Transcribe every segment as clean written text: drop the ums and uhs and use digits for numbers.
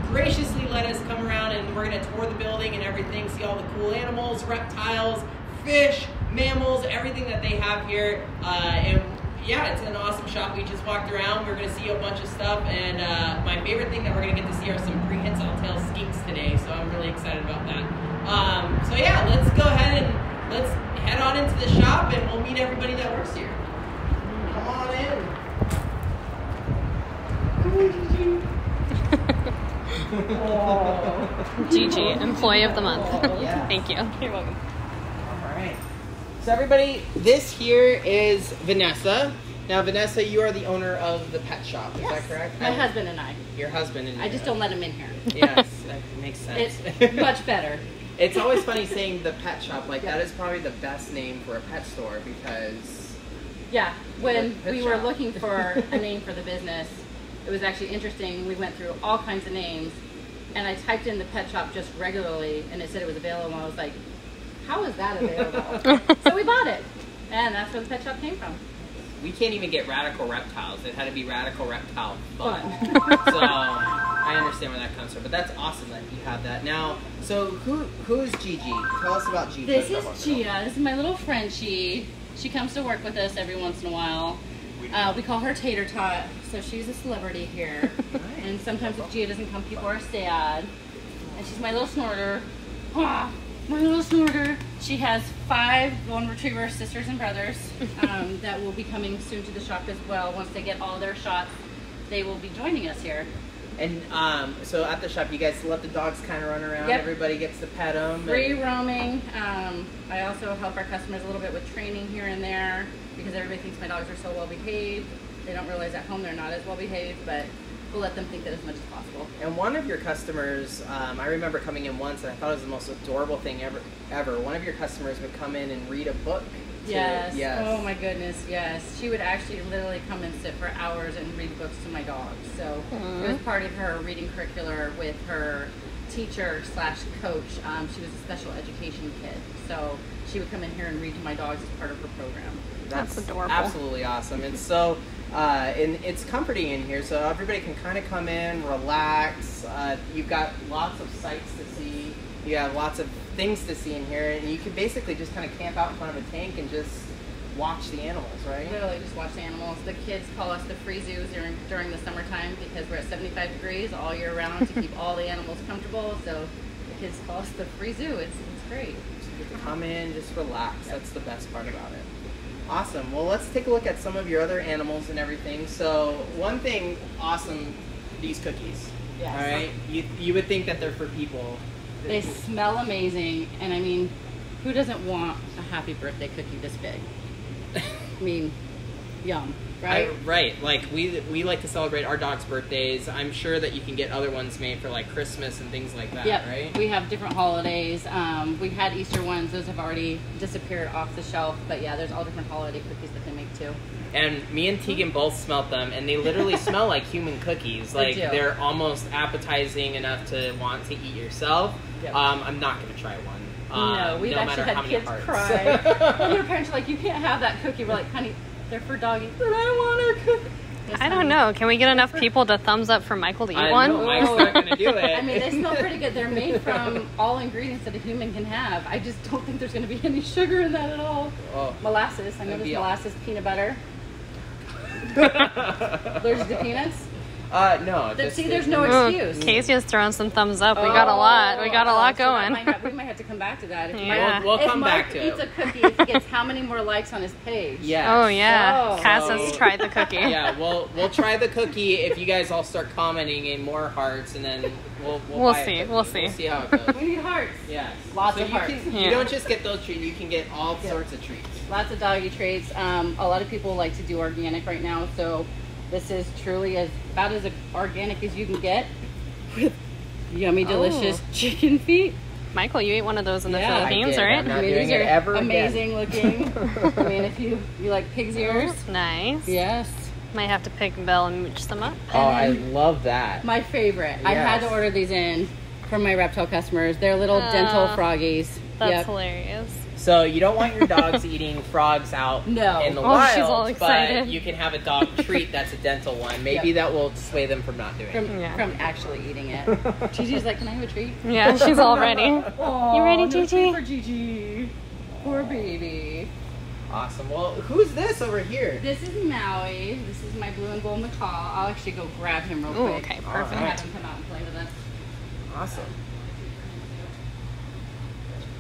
graciously let us come around, and we're going to tour the building and everything, see all the cool animals, reptiles, fish, mammals, everything that they have here. And yeah, it's an awesome shop. We just walked around. We're going to see a bunch of stuff, and my favorite thing that we're going to get to see are some Prehensile-Tailed Skinks today, so I'm really excited about that. So yeah, let's go ahead and let's head on into the shop, and we'll meet everybody that works here. Come on in. Gigi, Employee of the Month. Yeah. Thank you. You're welcome. All right. So everybody, this here is Vanessa. Now, Vanessa, you are the owner of the pet shop. Is that correct? My husband and I. Your husband and I just don't let him in here. Yes, that makes sense. It's much better. It's always funny saying the pet shop. Like, that is probably the best name for a pet store because... Yeah, when Pet we shop. were looking for a name for the business, it was actually interesting. We went through all kinds of names, and I typed in the pet shop just regularly, and it said it was available, and I was like, how is that available? So we bought it, and that's where the pet shop came from. We can't even get Radical Reptiles. It had to be Radical Reptile Fun. So I understand where that comes from. But that's awesome that you have that. Now, so who is Gigi? Tell us about Gigi. This is Gia. This is my little Frenchie. She comes to work with us every once in a while. We call her Tater Tot, so she's a celebrity here. Nice. And sometimes if Gia doesn't come, people are sad. And she's my little snorter. Ah, my little snorter. She has 5 golden retriever sisters and brothers that will be coming soon to the shop as well. Once they get all their shots, they will be joining us here. And so at the shop, you guys let the dogs kind of run around. Yep. Everybody gets to pet them. Free roaming. I also help our customers a little bit with training here and there because everybody thinks my dogs are so well behaved. They don't realize at home they're not as well behaved, but we'll let them think that as much as possible. And one of your customers, I remember coming in once, and I thought it was the most adorable thing ever. One of your customers would come in and read a book. Yes. Yes. Oh my goodness. Yes. She would actually literally come and sit for hours and read books to my dogs. So it was part of her reading curricular with her teacher / coach. She was a special education kid. So she would come in here and read to my dogs as part of her program. That's adorable. Absolutely awesome. And so, and it's comforting in here, so everybody can kind of come in, relax. You've got lots of sights to see. You have lots of things to see in here, and you can basically just kind of camp out in front of a tank and just watch the animals, right? Literally just watch the animals. The kids call us the free zoos during the summertime because we're at 75 degrees all year round to keep all the animals comfortable. So the kids call us the free zoo. It's great. So you get to come in, just relax. That's the best part about it. Awesome. Well, let's take a look at some of your other animals and everything. So one thing awesome, these cookies. Yes. All right. You would think that they're for people. They smell amazing, and I mean, who doesn't want a happy birthday cookie this big? I mean, yum, right? Right. Like we like to celebrate our dog's birthdays. I'm sure that you can get other ones made for like Christmas and things like that, Yep. right? We have different holidays. We had Easter ones; those have already disappeared off the shelf. But yeah, there's all different holiday cookies that they make too. And me and Tegan both smelt them, and they literally smell like human cookies. They Like do. they're almost appetizing enough to want to eat yourself. Yep. I'm not gonna try one. No, we've no actually matter how had many kids hearts. cry. Your parents are like, you can't have that cookie. We're like, honey, they're for doggy. But I want a cookie. Yes, I don't honey. know. Can we get enough people to thumbs up for Michael to eat one? know, Mike's not gonna do it. I mean, they smell pretty good. They're made from all ingredients that a human can have. I just don't think there's going to be any sugar in that at all. Oh. Molasses. I know That'd there's be molasses, peanut butter. Allergic to peanuts? No. See, there's no Ooh, excuse. Casey is throwing some thumbs up. We got a lot. We got a lot So that going. we might have to come back to that. If Yeah. We'll if come Mark back to eats it. a cookie, he gets how many more likes on his page? Yes. Oh yeah, So- Cass has tried the cookie. Yeah, we'll try the cookie if you guys all start commenting in more hearts, and then we'll We'll buy a see, cookie. we'll see. We'll see how it goes. We need hearts. Yes. Lots so of you hearts. Can, Yeah. You don't just get those treats, you can get all sorts of treats. Lots of doggy treats. A lot of people like to do organic right now, so this is truly about as organic as you can get with yummy, delicious chicken feet. Michael, you ate one of those in the Yeah, I Philippines, did. right? I'm not I mean, doing these it are ever again. amazing looking. I mean, if you like pig's ears, Nice. yes. Might have to pick Belle and mooch them up. Oh, I love that. My favorite. I had to Yes. order these in for my reptile customers. They're little dental froggies. That's Yep. hilarious. So you don't want your dogs eating frogs out No. in the Oh, wild, she's all but excited. you can have a dog treat that's a dental one. Maybe that will sway them from not doing it. From actually eating it. Gigi's like, can I have a treat? Yeah, she's all ready. Oh, You ready, no Gigi? treat for Gigi. Poor baby. Awesome. Well, who's this over here? This is Maui. This is my blue and gold macaw. I'll actually go grab him real Ooh, quick. okay, All perfect. And have him come out and play with us. Awesome.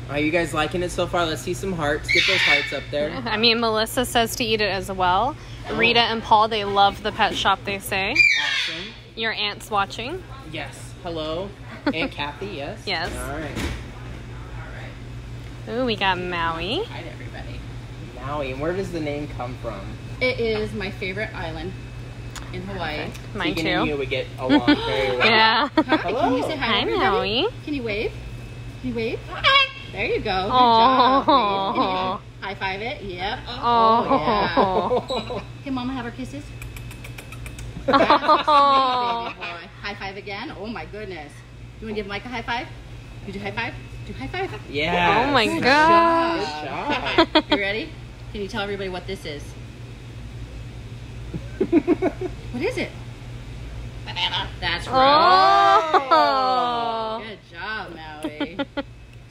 Are you guys liking it so far? Let's see some hearts. Get those hearts up there. I mean, Melissa says to eat it as well. Rita and Paul, they love the pet shop, they say. Awesome. Your aunt's watching. Yes. Hello. Aunt Kathy, yes? Yes. All right. Ooh, we got Maui. Hi to everybody. Maui. And where does the name come from? It is my favorite island in Hawaii. Mine Tegan and you too. would get along very well. Yeah. Hi, Hello. can you say hi, Hi, everybody? Maui. Can you wave? Can you wave? There you go. Good Oh. job. Can you high five it? Yep. Oh. Yeah. Can Mama have her kisses? Oh. Baby boy. High five again. Oh my goodness. You want to give Mike a high five? You do high five? Do high five. Yeah. Oh my Good gosh. Good job. You ready? Can you tell everybody what this is? What is it? Banana. That's right. Oh. Good job, Maui.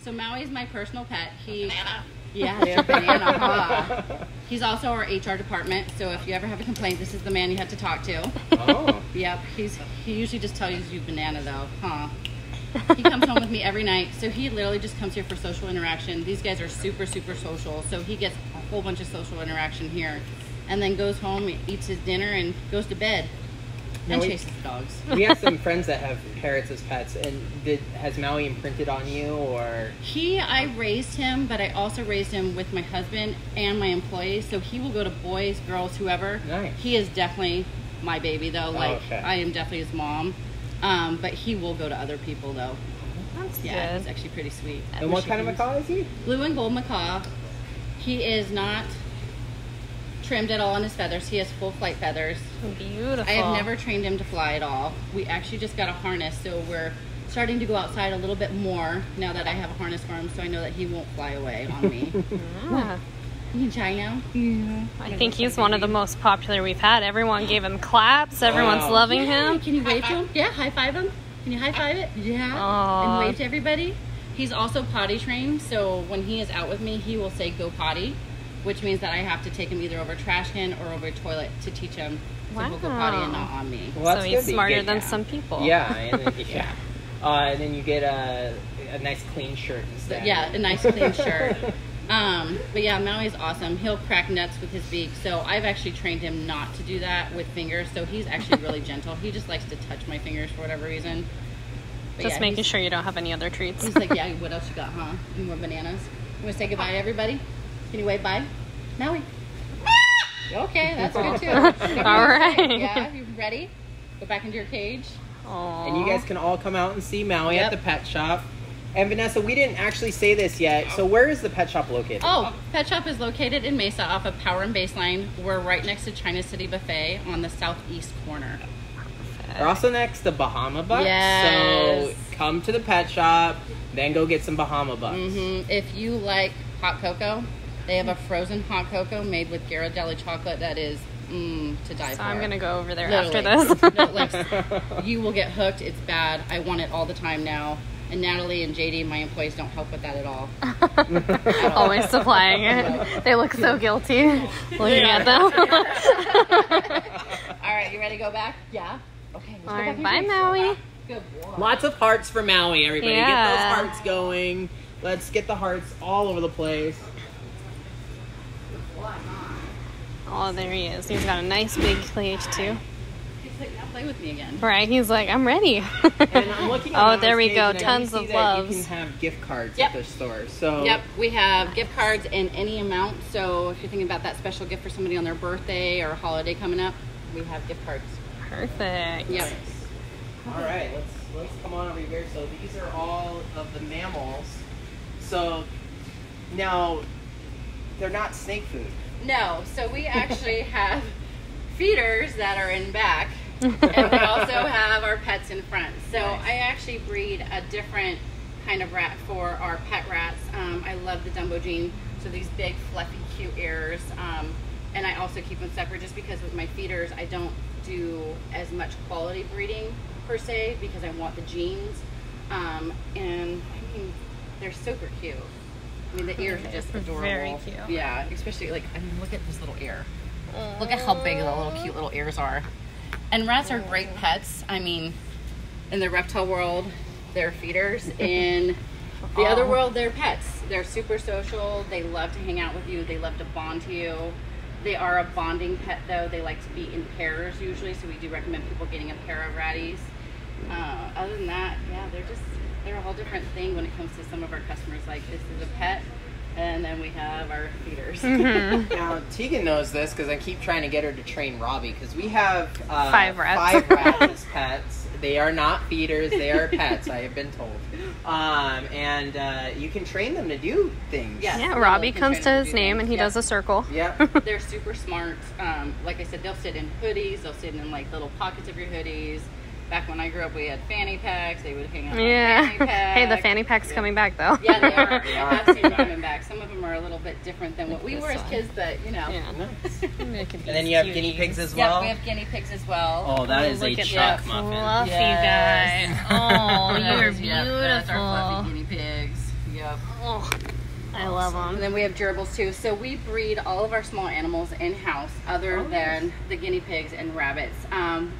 So Maui's my personal pet. Yeah, it's a banana. Huh? He's also our HR department. So if you ever have a complaint, this is the man you have to talk to. Oh. Yep. He usually just tells you banana though, huh? He comes home with me every night. So he literally just comes here for social interaction. These guys are super, super social. So he gets a whole bunch of social interaction here. And then goes home, eats his dinner, and goes to bed. And chases the dogs. We have some friends that have parrots as pets, and has Maui imprinted on you, or? I raised him, but I also raised him with my husband and my employees. So he will go to boys, girls, whoever. Nice. He is definitely my baby, though. Like, okay. I am definitely his mom. But he will go to other people, though. That's Yeah, good. he's actually pretty sweet. And what kind of macaw is he? Blue and gold macaw. He is not trimmed at all on his feathers. He has full flight feathers. Beautiful. I have never trained him to fly at all. We actually just got a harness, so we're starting to go outside a little bit more now that I have a harness for him, so I know that he won't fly away on me. Yeah. You can try now? Yeah. I think he's one of the most popular we've had. Everyone gave him claps. Everyone's Wow. loving Yeah, him. can you wave to him? Yeah, high five him. Can you high five it? Yeah. Aw. And wave to everybody. He's also potty trained, so when he is out with me, he will say go potty, which means that I have to take him either over a trash can or over a toilet to teach him to he'll go potty and not on me. Well, So that's he's good that you smarter get than that. some people. Yeah, and then, and then you get a nice clean shirt instead. Yeah, a nice clean shirt. But yeah, Maui's awesome. He'll crack nuts with his beak. So I've actually trained him not to do that with fingers. So he's actually really gentle. He just likes to touch my fingers for whatever reason. But Just yeah, making he's- sure you don't have any other treats. He's like, yeah, what else you got, huh? Any more bananas? You want to say goodbye to everybody? Can you wave bye? Maui. Okay, that's good too. All right. Yeah, you ready? Go back into your cage. Aww. And you guys can all come out and see Maui Yep. at the pet shop. And Vanessa, we didn't actually say this yet. So where is the pet shop located? Oh, Pet Shop is located in Mesa off of Power and Baseline. We're right next to China City Buffet on the southeast corner. We're also next to Bahama Bucks. Yes. So come to the pet shop, then go get some Bahama Bucks. If you like hot cocoa, they have a frozen hot cocoa made with Ghirardelli chocolate that is to die So for. I'm going to go over there Literally. after this. No, like, you will get hooked. It's bad. I want it all the time now. And Natalie and JD, my employees, don't help with that at all. Always supplying it. They look so guilty looking at them. All right, you ready to go back? Yeah. Okay. Let's All go right, back in bye, your cage. Maui. Good boy. Lots of hearts for Maui, everybody. Yeah. Get those hearts going. Let's get the hearts all over the place. Oh, there he is. He's got a nice big cage, too. He's like, now play with me again. Right, he's like, I'm ready. And I'm looking at Oh, Maui's there we page, go. and I do Tons see of that loves. You can have gift cards Yep. at the store. So Yep, we have gift cards in any amount. So if you're thinking about that special gift for somebody on their birthday or a holiday coming up, we have gift cards. Perfect. Yep. All right, let's come on over here. So these are all of the mammals. So now they're not snake food. No, so we actually have feeders that are in back, and we also have our pets in front. So Nice. I actually breed a different kind of rat for our pet rats. I love the Dumbo Gene. So these big, fluffy, cute ears. And I also keep them separate just because with my feeders, I don't do as much quality breeding per se because I want the genes. And I mean, they're super cute. I mean, the ears are just adorable. Very cute. Yeah, especially like, I mean, look at this little ear. Look at how big the little cute little ears are. And rats are great pets. I mean, in the reptile world, they're feeders. In the other world, they're pets. They're super social. They love to hang out with you. They love to bond to you. They are a bonding pet, though. They like to be in pairs usually, so we do recommend people getting a pair of ratties. Other than that, yeah, they're a whole different thing when it comes to some of our customers. Like, this is a pet, and then we have our feeders. Now, Tegan knows this because I keep trying to get her to train Robbie because we have 5 rats. 5 rats as pets. They are not feeders, they are pets, I have been told. And you can train them to do things. Yes, Yeah, Robbie comes to his name and he does a circle. Yep. They're super smart. Like I said, they'll sit in hoodies. They'll sit in like little pockets of your hoodies. Back when I grew up, we had fanny packs. They would hang out in fanny packs. Hey, the fanny pack's coming back though. Yeah, they are. I've seen them coming back. Some of them are a little bit different than what we were as kids, but you know. Yeah. Nice. And And then you have guinea pigs as well? Yeah, we have guinea pigs as well. Oh, that is a Look at chuck that muffin. fluffy Yes. guy. Oh, you are Yeah, that's our fluffy beautiful. guinea pigs. Yep. Oh, I love And them. then we have gerbils too. So we breed all of our small animals in-house other than the guinea pigs and rabbits.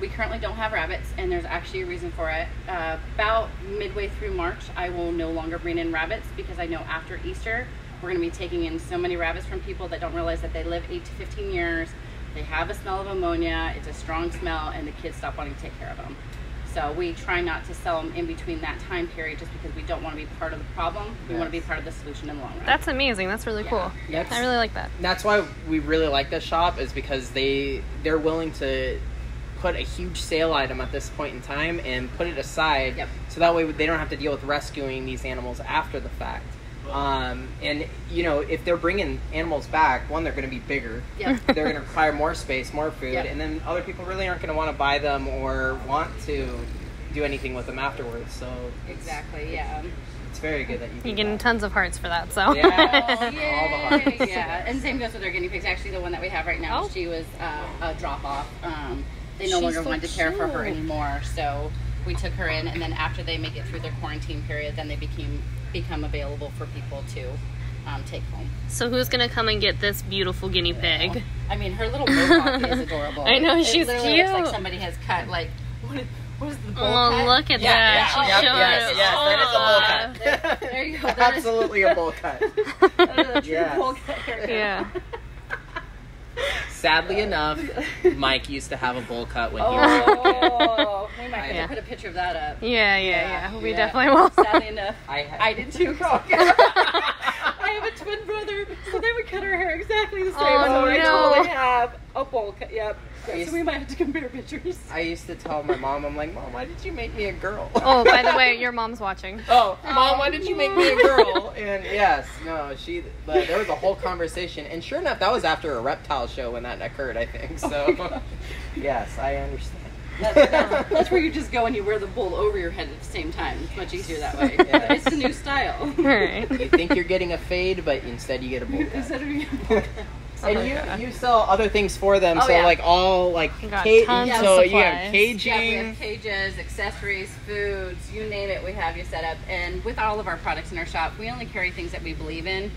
We currently don't have rabbits, and there's actually a reason for it. About midway through March, I will no longer bring in rabbits because I know after Easter, we're going to be taking in so many rabbits from people that don't realize that they live 8 to 15 years. They have a smell of ammonia. It's a strong smell, and the kids stop wanting to take care of them. So we try not to sell them in between that time period just because we don't want to be part of the problem. We want to be part of the solution in the long run. That's amazing. That's really cool. That's- I really like that. That's why we really like this shop is because they're willing to put a huge sale item at this point in time and put it aside. Yep. So that way they don't have to deal with rescuing these animals after the fact. And you know, if they're bringing animals back, one, they're going to be bigger. Yep. They're going to require more space, more food, Yep. and then other people really aren't going to want to buy them or want to do anything with them afterwards. So Exactly, yeah. it's very good that you. You're do getting that. tons of hearts for that, so. Yeah. Oh, All the hearts. Yeah, and same goes with our guinea pigs. Actually, the one that we have right now, Oh. she was a drop-off. They no She's longer so wanted to care for her cute. anymore, so we took her in, and then after they make it through their quarantine period, then they become available for people to take home. So who's going to come and get this beautiful guinea pig? I mean, her little mohawk is adorable. I know, It she's literally looks like cute. somebody has cut, like, what is the bowl Oh, cut? look at Yeah, that. yeah, She's yep, showing yes, it. yes, that is a bowl cut. There you go. That is- Absolutely a bowl cut. that is a true Yes. bowl cut haircut. Yeah. Sadly enough, Mike used to have a bowl cut when he was. Oh, we might have Yeah. to put a picture of that up. Yeah. We Yeah. definitely will. Sadly enough, I did too. I have a twin brother, so they would cut her hair exactly the same. Oh, so I no. totally have a bowl cut. Yep. Yes. So we might have to compare pictures. I used to tell my mom, I'm like, Mom, why did you make me a girl? Oh, by the way, your mom's watching. Oh, Mom, why did you make me a girl? And yes, no, but there was a whole conversation. And sure enough, that was after a reptile show when that occurred, I think. So, yes, I understand. That's where you just go and you wear the bowl over your head at the same time. It's much easier that way. Yes. It's the new style. All right. You think you're getting a fade, but instead you get a bowl cut. Instead of And you sell other things for them, Oh, so yeah. like all like You got cage, tons of so you supplies. have caging. Yeah, we have cages, accessories, foods, you name it, we have you set up. And with all of our products in our shop, we only carry things that we believe in.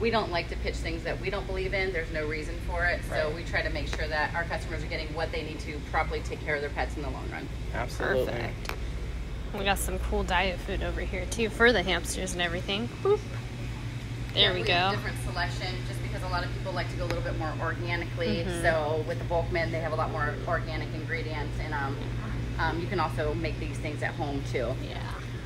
We don't like to pitch things that we don't believe in. There's no reason for it. So Right. we try to make sure that our customers are getting what they need to properly take care of their pets in the long run. Absolutely. Perfect. We got some cool diet food over here too for the hamsters and everything. Boop. There we have go. different selection just because a lot of people like to go a little bit more organically. Mm-hmm. So with the Bulkman, they have a lot more organic ingredients. And you can also make these things at home too. Yeah.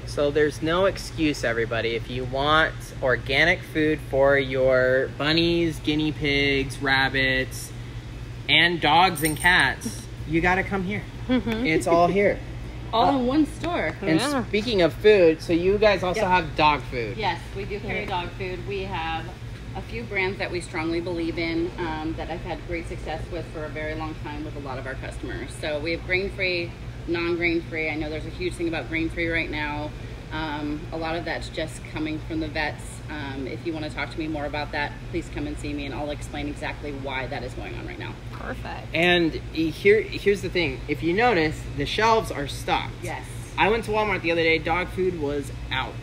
So there's no excuse, everybody. If you want organic food for your bunnies, guinea pigs, rabbits, and dogs and cats, you got to come here. It's all here. All in one store. And Yeah. speaking of food, so you guys also Yep. have dog food. Yes, we do carry dog food. We have a few brands that we strongly believe in that I've had great success with for a very long time with a lot of our customers. So we have grain-free, non-grain-free. I know there's a huge thing about grain-free right now. A lot of that's just coming from the vets. If you want to talk to me more about that, please come and see me and I'll explain exactly why that is going on right now. Perfect. And here's the thing. If you notice, the shelves are stocked. Yes. I went to Walmart the other day. Dog food was out.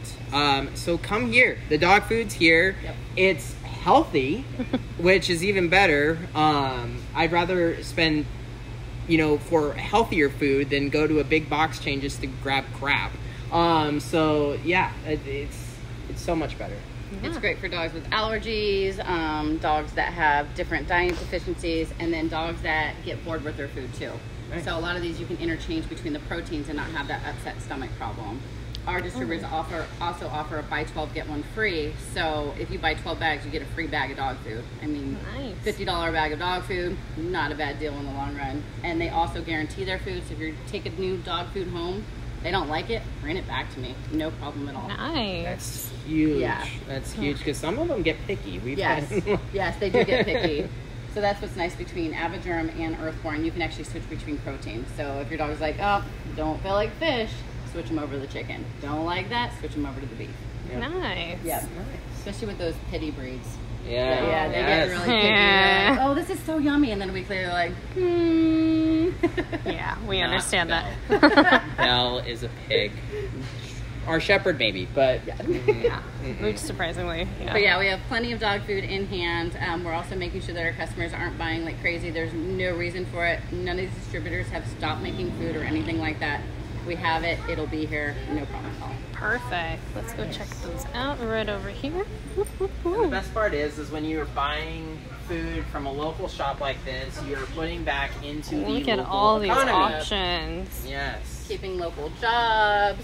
So come here. The dog food's here. Yep. It's healthy, which is even better. I'd rather spend, for healthier food than go to a big box chain just to grab crap. So yeah, it's so much better. Yeah. It's great for dogs with allergies, dogs that have different diet deficiencies, and then dogs that get bored with their food too. Nice. So a lot of these you can interchange between the proteins and not have that upset stomach problem. Our distributors also offer a buy 12 get one free. So if you buy 12 bags, you get a free bag of dog food. I mean, Nice. $50 bag of dog food, not a bad deal in the long run. And they also guarantee their food. So if you take a new dog food home, they don't like it, bring it back to me. No problem at all. Nice. That's huge. Yeah. That's huge because some of them get picky. Yes, yes, they do get picky. So that's what's nice between Avoderm and Earthborn. You can actually switch between proteins. So if your dog's like, oh, don't feel like fish, switch them over to the chicken. Don't like that, switch them over to the beef. Yep. Nice. Yep. Nice. Especially with those pity breeds. Yeah. Yeah, they Yes. get really picky. They're like, oh, this is so yummy. And then a week later, they're like, Yeah, we Not understand Belle. that. Belle is a pig. Or shepherd maybe, but Yeah, which surprisingly, yeah. But yeah, we have plenty of dog food in hand. We're also making sure that our customers aren't buying like crazy. There's no reason for it. None of these distributors have stopped making food or anything like that. We have it. It'll be here. No problem at all. Perfect. Let's go check those out right over here. And the best part is when you're buying food from a local shop like this, you're putting back into the Look at local all these economy. options. Yes. Keeping local jobs.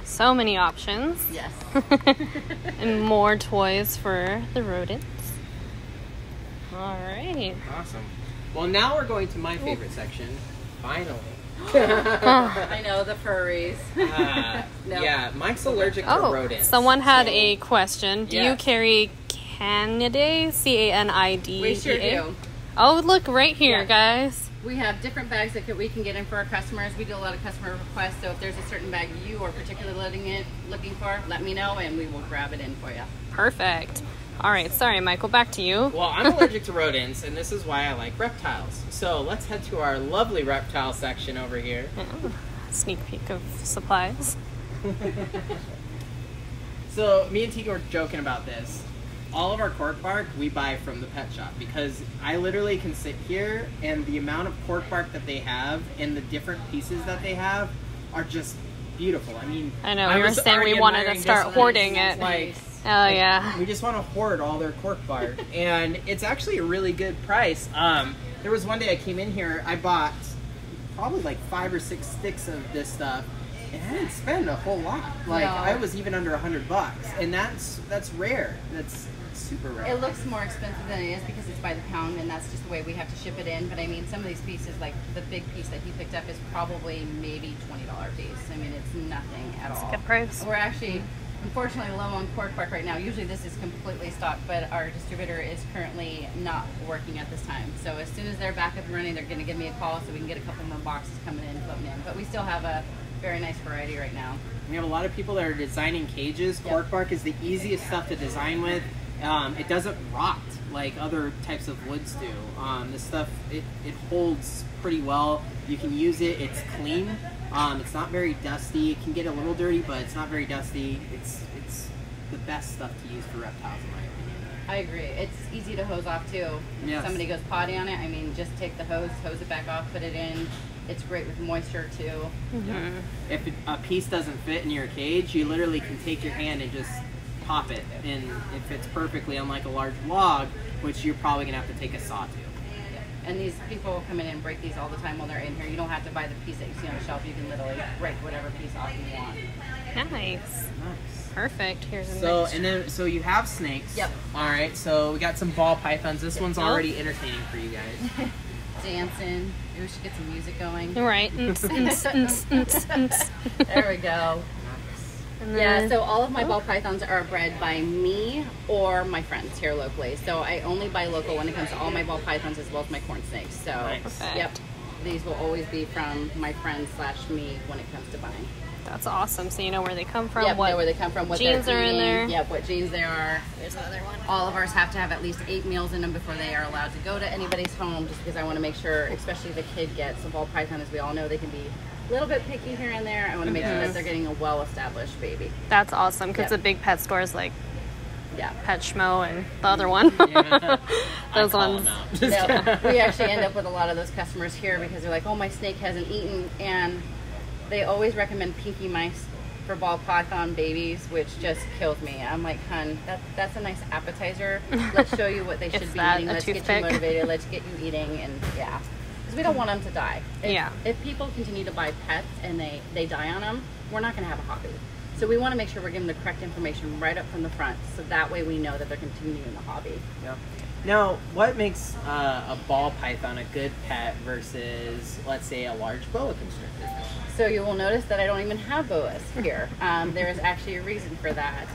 So many options. Yes. And more toys for the rodents. All right. Awesome. Well, now we're going to my favorite section. Finally. I know, the furries. No. Yeah, Mike's allergic to Oh, rodents. someone had so- a question. Do you Yes. carry Canidae? Canidea? We sure do. Oh, look right here, Yeah. guys. We have different bags that we can get in for our customers. We do a lot of customer requests, so if there's a certain bag you are particularly looking for, let me know and we will grab it in for you. Perfect. All right, sorry, Michael, back to you. Well, I'm allergic to rodents, and this is why I like reptiles. So let's head to our lovely reptile section over here. Yeah. Sneak peek of supplies. So me and Tika were joking about this. All of our cork bark we buy from the pet shop because I literally can sit here and the amount of cork bark that they have and the different pieces that they have are just beautiful. I mean, I know, I we were was saying we already wanted to admiring start this hoarding place. it. Like, Oh, yeah. we just want to hoard all their cork bark, and it's actually a really good price. There was one day I came in here, I bought probably like 5 or 6 sticks of this stuff, and I didn't spend a whole lot. Like No. I was even under $100, and that's rare. That's super rare. It looks more expensive than it is because it's by the pound and that's just the way we have to ship it in. But I mean, some of these pieces, like the big piece that he picked up is probably maybe $20 piece. I mean, it's nothing at all. It's a good price. We're actually, unfortunately, low on cork bark right now. Usually this is completely stocked, but our distributor is currently not working at this time. So as soon as they're back up and running, they're going to give me a call so we can get a couple more boxes coming in, floating in. But we still have a very nice variety right now. We have a lot of people that are designing cages. Yep. Cork bark is the easiest stuff to design with. It doesn't rot like other types of woods do. This stuff, it holds pretty well. You can use it. It's clean. It's not very dusty. It can get a little dirty, but it's not very dusty. It's the best stuff to use for reptiles, in my opinion. I agree. It's easy to hose off too. Yes. If somebody goes potty on it, I mean, just take the hose it back off, put it in. It's great with moisture too. Yeah. If a piece doesn't fit in your cage, you literally can take your hand and just pop it, and it fits perfectly, unlike a large log, which you're probably gonna have to take a saw to. And these people come in and break these all the time while they're in here. You don't have to buy the piece that you see on the shelf. You can literally break whatever piece off you want. Nice. Nice. Perfect. Here's a So, nice. and then, so you have snakes. Yep. All right, so we got some ball pythons. This one's Oh. already entertaining for you guys. Dancing. Maybe we should get some music going. Right. There we go. And Yeah, then- so all of my ball pythons are bred by me or my friends here locally. So I only buy local when it comes to all my ball pythons as well as my corn snakes. So, Nice. Perfect. yep, these will always be from my friends / me when it comes to buying. That's awesome. So you know where they come from. Yep, what know where they come from, what genes they're are in eating. there. Yep, what genes they are. There's another one. All of ours have to have at least 8 meals in them before they are allowed to go to anybody's home, just because I want to make sure, especially if a kid gets a ball python, as we all know, they can be a little bit picky here and there. I want to make sure that they're getting a well-established baby. That's awesome, because Yep. the big pet stores like Yeah. Pet Schmo and the other one. Yeah. Those ones. No, we actually end up with a lot of those customers here because they're like, oh, my snake hasn't eaten, and they always recommend pinky mice for ball python babies, which just kills me. I'm like, hun, that's a nice appetizer. Let's show you what they should Is be that eating. a Let's get you toothpick? motivated. Let's get you eating, and yeah, because we don't want them to die. If people continue to buy pets and they die on them, we're not going to have a hobby. So we want to make sure we're giving the correct information right up from the front, so that way we know that they're continuing the hobby. Yeah. Now, what makes a ball python a good pet versus, let's say, a large boa constrictor? So you will notice that I don't even have boas here. There is actually a reason for that.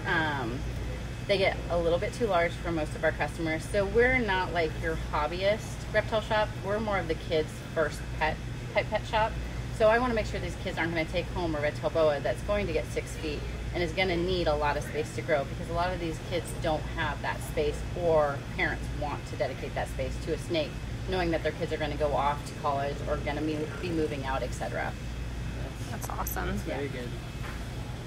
They get a little bit too large for most of our customers. So we're not like your hobbyist reptile shop. We're more of the kids' first pet shop. So I want to make sure these kids aren't going to take home a red-tail boa that's going to get 6 feet and is going to need a lot of space to grow, because a lot of these kids don't have that space, or parents want to dedicate that space to a snake, knowing that their kids are going to go off to college or going to be moving out, etc. That's awesome. That's very good.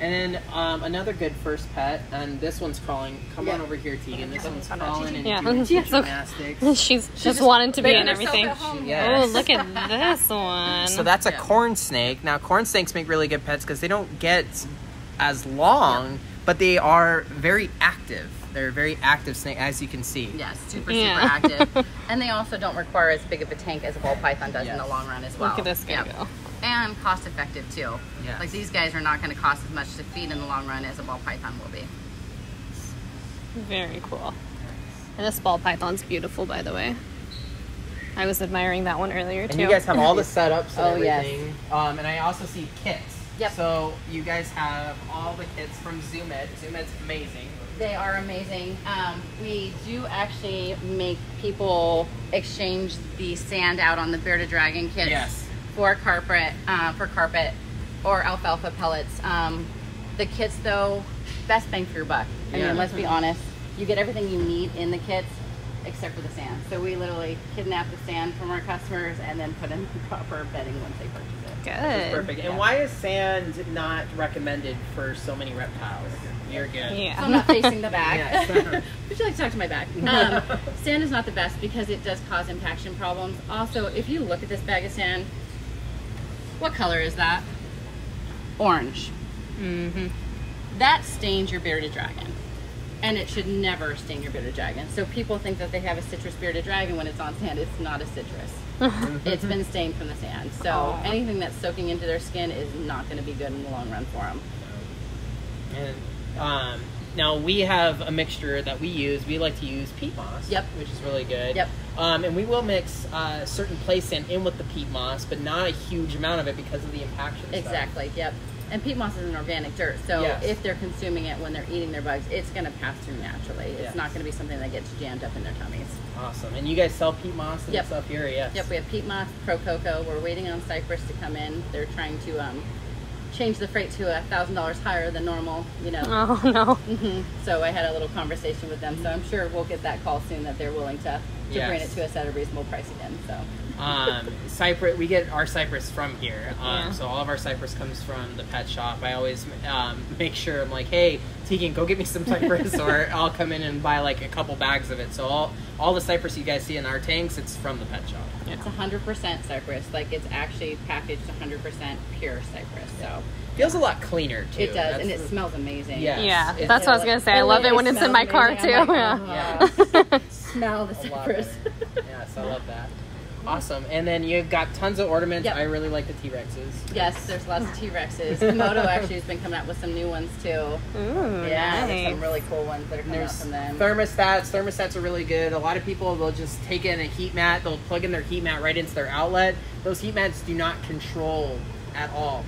And then another good first pet, and this one's crawling. Come on over here, Tegan. This one's crawling and doing gymnastics. She's just wanting to be in everything. Yes. Oh, look at this one. So that's a corn snake. Now, corn snakes make really good pets because they don't get as long, but they are very active. They're a very active snake, as you can see. Yes, super active. And they also don't require as big of a tank as a ball python does in the long run as well. Look at this guy go. And cost effective too. Yes. Like, these guys are not going to cost as much to feed in the long run as a ball python will be. Very cool. And this ball python's beautiful, by the way. I was admiring that one earlier, too. And you guys have all the setups and everything. Yes. And I also see kits. Yep. So you guys have all the kits from ZoomEd. ZoomEd's amazing. They are amazing. We do actually make people exchange the sand out on the bearded dragon kits for carpet or alfalfa pellets. The kits, though, best bang for your buck. I mean, let's be honest. You get everything you need in the kits except for the sand. So we literally kidnap the sand from our customers and then put in the proper bedding once they purchase it. Good. That's perfect. And why is sand not recommended for so many reptiles? You're good. Yeah. So I'm not facing the back. Yes. Would you like to talk to my back? Sand is not the best because it does cause impaction problems. Also, if you look at this bag of sand, what color is that? Orange. Mm-hmm. That stains your bearded dragon. And it should never stain your bearded dragon. So people think that they have a citrus bearded dragon when it's on sand. It's not a citrus. It's been stained from the sand. So anything that's soaking into their skin is not going to be good in the long run for them. And now we have a mixture that we use. We like to use peat moss, which is really good. And we will mix certain place sand in with the peat moss, but not a huge amount of it because of the impaction Exactly, stuff. And peat moss is an organic dirt, so if they're consuming it when they're eating their bugs, it's going to pass through naturally. It's not going to be something that gets jammed up in their tummies. Awesome. And you guys sell peat moss and stuff here? Yes. Yep, we have peat moss, pro cocoa. We're waiting on cypress to come in. They're trying to change the freight to $1,000 higher than normal, you know. Oh, no. So I had a little conversation with them, so I'm sure we'll get that call soon that they're willing to bring it to us at a reasonable price again. So. Cypress, we get our cypress from here. So all of our cypress comes from the pet shop. I always make sure, I'm like, hey, Tegan, go get me some cypress, or I'll come in and buy like a couple bags of it. So all the cypress you guys see in our tanks, it's from the pet shop. It's 100% cypress. Like, it's actually packaged 100% pure cypress. So feels a lot cleaner too. It does, and it smells amazing. Yeah, that's what I was gonna say. I love it when it's in my car too. Smell the cypress. Yes, I love that. Awesome. And then you've got tons of ornaments. I really like the T-Rexes. Yes, there's lots of T-Rexes. Komodo actually has been coming out with some new ones too. Ooh, yeah, nice. there's some really cool ones that are coming out from them. Thermostats. Thermostats are really good. A lot of people, they'll just take in a heat mat. They'll plug in their heat mat right into their outlet. Those heat mats do not control at all.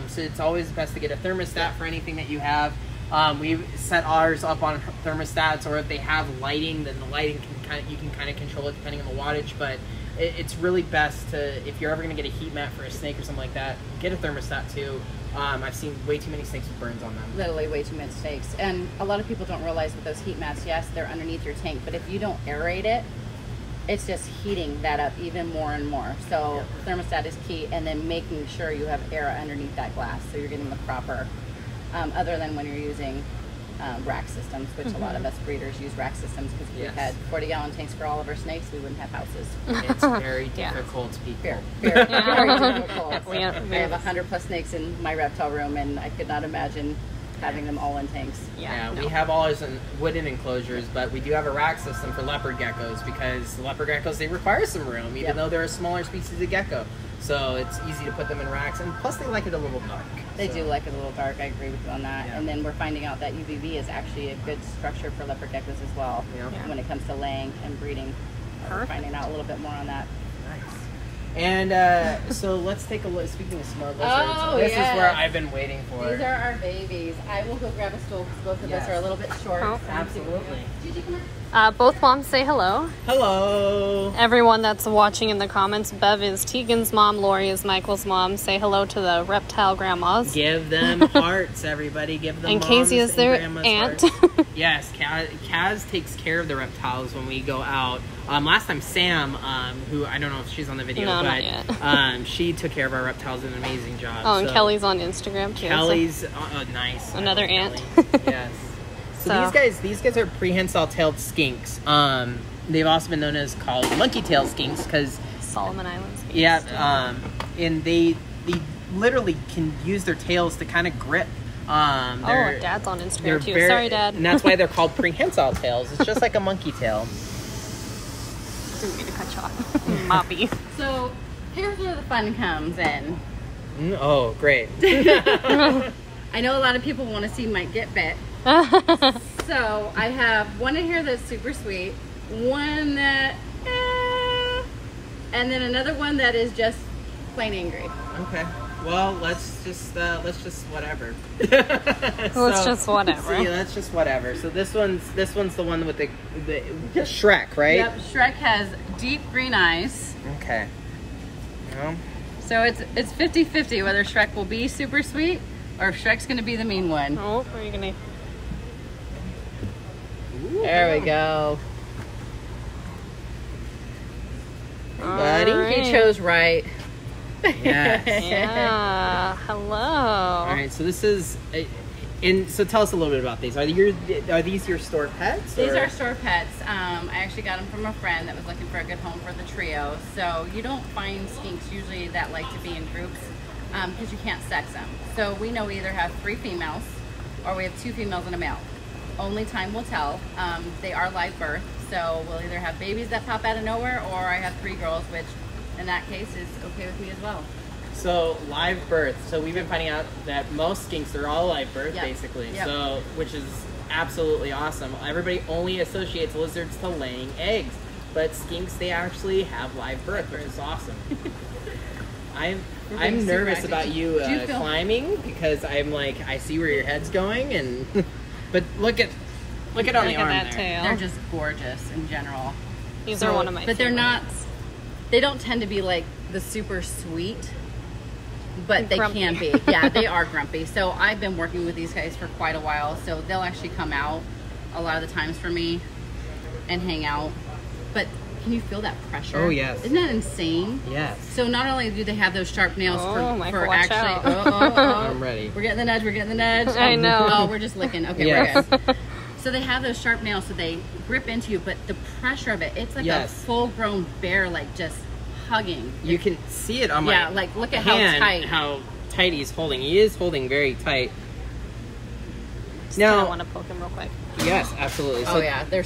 So it's always best to get a thermostat for anything that you have. We set ours up on thermostats, or if they have lighting, then the lighting you can kind of control it depending on the wattage. But it's really best to, if you're ever going to get a heat mat for a snake or something like that, get a thermostat too. I've seen way too many snakes with burns on them. Literally way too many snakes. And a lot of people don't realize with those heat mats, yes, they're underneath your tank, but if you don't aerate it, it's just heating that up even more and more. So thermostat is key, and then making sure you have air underneath that glass so you're getting the proper, other than when you're using rack systems, which a lot of us breeders use rack systems, because if we had 40-gallon tanks for all of our snakes, we wouldn't have houses. It's very difficult, people. Very difficult. I have 100+ snakes in my reptile room, and I could not imagine having them all in tanks. We have all ours in wooden enclosures, but we do have a rack system for leopard geckos, because the leopard geckos, they require some room, even though they're a smaller species of gecko. So it's easy to put them in racks, and plus they like it a little dark. They do like it a little dark. I agree with you on that. And then we're finding out that UVB is actually a good structure for leopard geckos as well when it comes to laying and breeding. We're finding out a little bit more on that. Nice. And so let's take a look. Speaking of smart lizards, this is where I've been waiting for. These are our babies. I will go grab a stool because both of us are a little bit short. Oh, absolutely. Gigi, come here. Both moms say hello. Hello. Everyone that's watching in the comments, Bev is Tegan's mom, Lori is Michael's mom. Say hello to the reptile grandmas. Give them hearts, everybody. Give them and Casey is their aunt. Yes, Kaz takes care of the reptiles when we go out. Last time Sam, who I don't know if she's on the video, no, but not yet. she took care of our reptiles, did an amazing job. Oh, and Kelly's on Instagram too. Kelly's nice. Another aunt. Yes. So these guys are Prehensile-Tailed Skinks. They've also been known as called monkey-tailed skinks because Solomon Islands. Yeah, and they literally can use their tails to kind of grip. Dad's on Instagram too. Sorry, Dad. And that's why they're called prehensile tails. It's just like a monkey tail. Didn't mean to cut you off. Moppy. So here's where the fun comes in. Oh, great. I know a lot of people want to see Mike get bit. So I have one in here that's super sweet, one that, and then another one that is just plain angry. Okay. Well, let's just whatever. Let's just whatever. See, let's just whatever. So this one's the one with the Shrek, right? Yep. Shrek has deep green eyes. Okay. Well. So it's 50-50 whether Shrek will be super sweet or if Shrek's gonna be the mean one. Oh, are you gonna? Ooh. There we go. Buddy, He chose right. Yes. Yeah. Hello. All right. So this is, so tell us a little bit about these. Are these your store pets? These are store pets. I actually got them from a friend that was looking for a good home for the trio. So you don't find skinks usually that like to be in groups because you can't sex them. So we know we either have 3 females or we have 2 females and a male. Only time will tell. They are live birth, so we'll either have babies that pop out of nowhere or I have 3 girls, which in that case is okay with me as well. So live birth. So we've been finding out that most skinks are all live birth, basically. Yep. So, which is absolutely awesome. Everybody only associates lizards to laying eggs, but skinks, they actually have live birth, which is awesome. I'm nervous about you climbing because I'm like, I see where your head's going, and but look at on the arm that there. tail. They're just gorgeous in general. These are one of my favorites. But they're not. They don't tend to be like the super sweet, but they can be. Yeah, they are grumpy. So I've been working with these guys for quite a while. So they'll actually come out a lot of the times for me and hang out. But can you feel that pressure? Oh, yes. Isn't that insane? Yes. So not only do they have those sharp nails for watch actually... out. I'm ready. We're getting the nudge, we're getting the nudge. I know. Oh, we're just licking. Okay, yes. we're good. So they have those sharp nails, so they grip into you, but the pressure of it, it's like a full-grown bear, like just hugging. You can see it on my hand, like look at how tight he's holding. He is holding very tight. Now I want to poke him real quick. Yes, absolutely. So, they're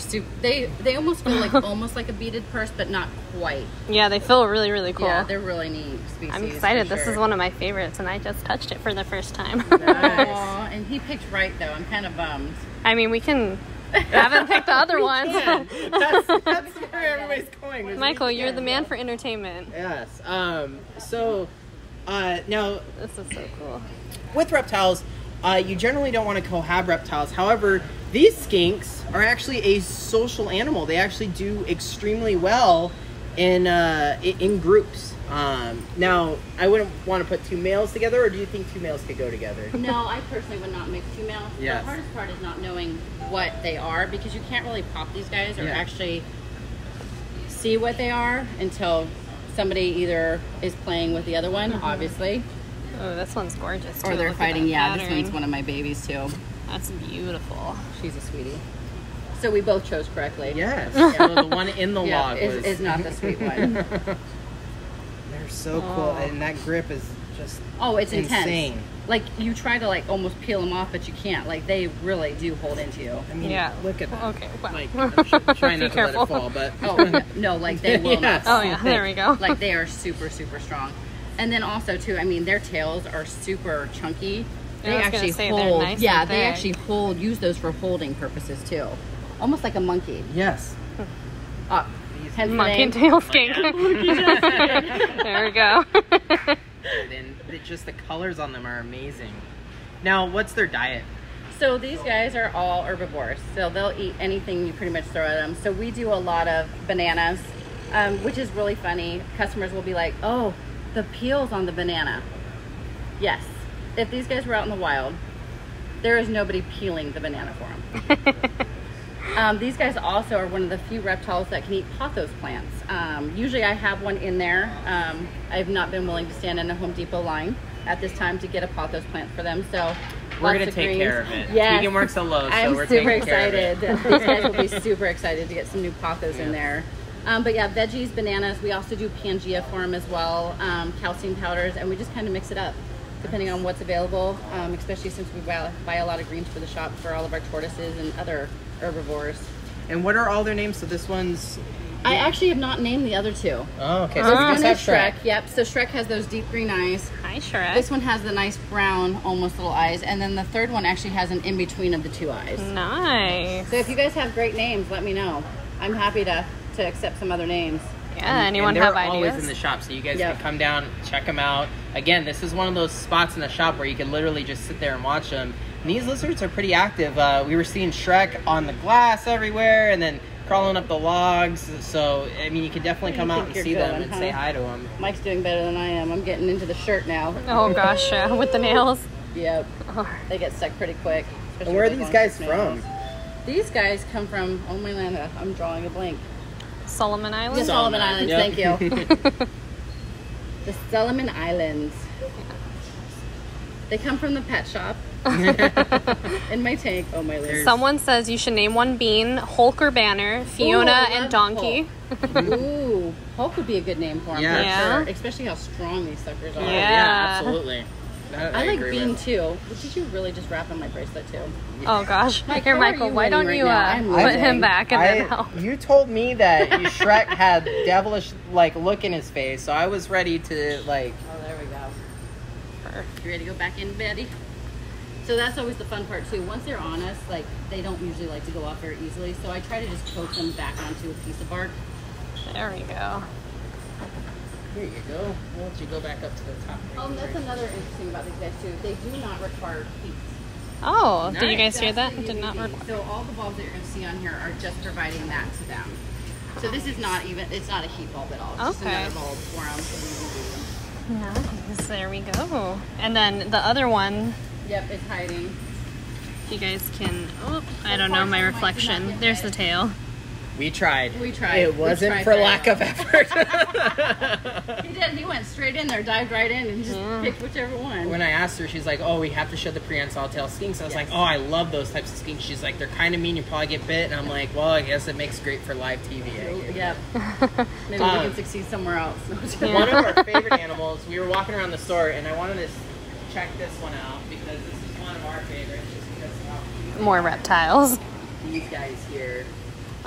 they almost feel like almost like a beaded purse, but not quite. Yeah, they feel really, really cool. Yeah, they're really neat species. I'm excited. This is one of my favorites, and I just touched it for the first time. Nice. And he picked right though. I'm kind of bummed. I mean, we can. I haven't picked the other ones. That's where everybody's going. Michael, you're the man for entertainment. Yes. So, now this is so cool. With reptiles, you generally don't want to cohab reptiles. However, these skinks are actually a social animal. They actually do extremely well in groups. Now, I wouldn't want to put 2 males together, or do you think 2 males could go together? No, I personally would not mix 2 males. Yes. The hardest part is not knowing what they are, because you can't really pop these guys or actually see what they are until somebody either is playing with the other one, obviously. Oh, this one's gorgeous too. Or they're Look at fighting. that Yeah, this pattern. one's one of my babies too. That's beautiful. She's a sweetie. So we both chose correctly. Yes. So the one in the Yeah, log is not the sweet one. They're so cool, and that grip is just It's insane. intense. Like, you try to like almost peel them off, but you can't. Like, they really do hold into you. I mean, Yeah. look at that. Okay, wow. Like, I'm trying Be not to let careful. it fall, but Oh no, like they will Yes. not. Oh yeah, there we go. Like, they are super, super strong. And then also too, I mean, their tails are super chunky. They I was gonna actually say, they're hold. nice and Yeah, they thick. actually use those for holding purposes too. Almost like a monkey. yes. Hence the Monkey name. tail skink. There we go. And just the colors on them are amazing. Now, what's their diet? So these guys are all herbivores, so they'll eat anything you pretty much throw at them. So we do a lot of bananas, which is really funny. Customers will be like, "Oh, the peel's on the banana." Yes. If these guys were out in the wild, there is nobody peeling the banana for them. These guys also are one of the few reptiles that can eat pothos plants. Usually I have one in there. I've not been willing to stand in a Home Depot line at this time to get a pothos plant for them. So We're lots going to of take greens. care of it. Yes. Vegan works so low, so I'm we're super taking care of excited. it. These guys will be super excited to get some new pothos in there. But yeah, veggies, bananas. We also do Pangea for them as well, calcium powders, and we just kind of mix it up depending on what's available, especially since we buy a lot of greens for the shop for all of our tortoises and other herbivores. And what are all their names? So this one's... I actually have not named the other two. Oh, okay. This So one we is just have Shrek. Yep. So Shrek has those deep green eyes. Hi, Shrek. This one has the nice brown, almost little eyes, and then the third one actually has an in between of the 2 eyes. Nice. So if you guys have great names, let me know. I'm happy to accept some other names. Yeah, anyone and they're have always ideas? in the shop, so you guys Yep. can come down, check them out. Again, this is one of those spots in the shop where you can literally just sit there and watch them. And these lizards are pretty active. We were seeing Shrek on the glass everywhere, and then crawling up the logs. So, I mean, you can definitely come out and you're see them going, and huh? say hi to them. Mike's doing better than I am. I'm getting into the shirt now. Oh gosh, with the nails. Yep. They get stuck pretty quick. And where are these guys from? These guys come from, oh my land, I'm drawing a blank. Solomon The Islands. Solomon Islands, Yep. thank you. The Solomon Islands. They come from the pet shop. In my tank. Oh my land. Someone says you should name one bean, Hulk or Banner, Fiona, I and love Donkey. Ooh, Hulk would be a good name for him, Yeah. for Yeah. sure. Especially how strong these suckers are. Yeah. absolutely. That I like agree Bean with. too. Did you really just wrap on my bracelet too? Oh gosh. Mike, Here, how are Michael, you why don't winning you right now? I'm put him losing. back and then help? You told me that Shrek had devilish like look in his face, so I was ready to like. Oh, there we go. You ready to go back in, Betty? So that's always the fun part too. Once they're on us, like they don't usually like to go off very easily. So I try to just coax them back onto a piece of bark. There we go. Here you go. Why don't you go back up to the top? That's another interesting about these guys too. They do not require heat. Oh, did you Nice. guys hear that? That's Did the not unique work. thing. So all the bulbs that you're going to see on here are just providing that to them. So this is not even, it's not a heat bulb at all. It's just Okay. another bulb for them. Nice. There we go. And then the other one, Yep, it's hiding. you guys can. Oh, I don't know my reflection. There's the tail. We tried. We tried. It We wasn't tried for very lack well. of effort. He did. He went straight in there, dived right in, and just picked whichever one. When I asked her, she's like, "Oh, we have to show the Prehensile-Tailed Skinks." I was like, "Oh, I love those types of skinks." She's like, "They're kind of mean. You probably get bit." And I'm like, "Well, I guess it makes great for live TV." I guess. Yep. Maybe we can succeed somewhere else. One of our favorite animals. We were walking around the store, and I wanted to check this one out because this is one of our favorites. Just because of how cute More reptiles. these guys here.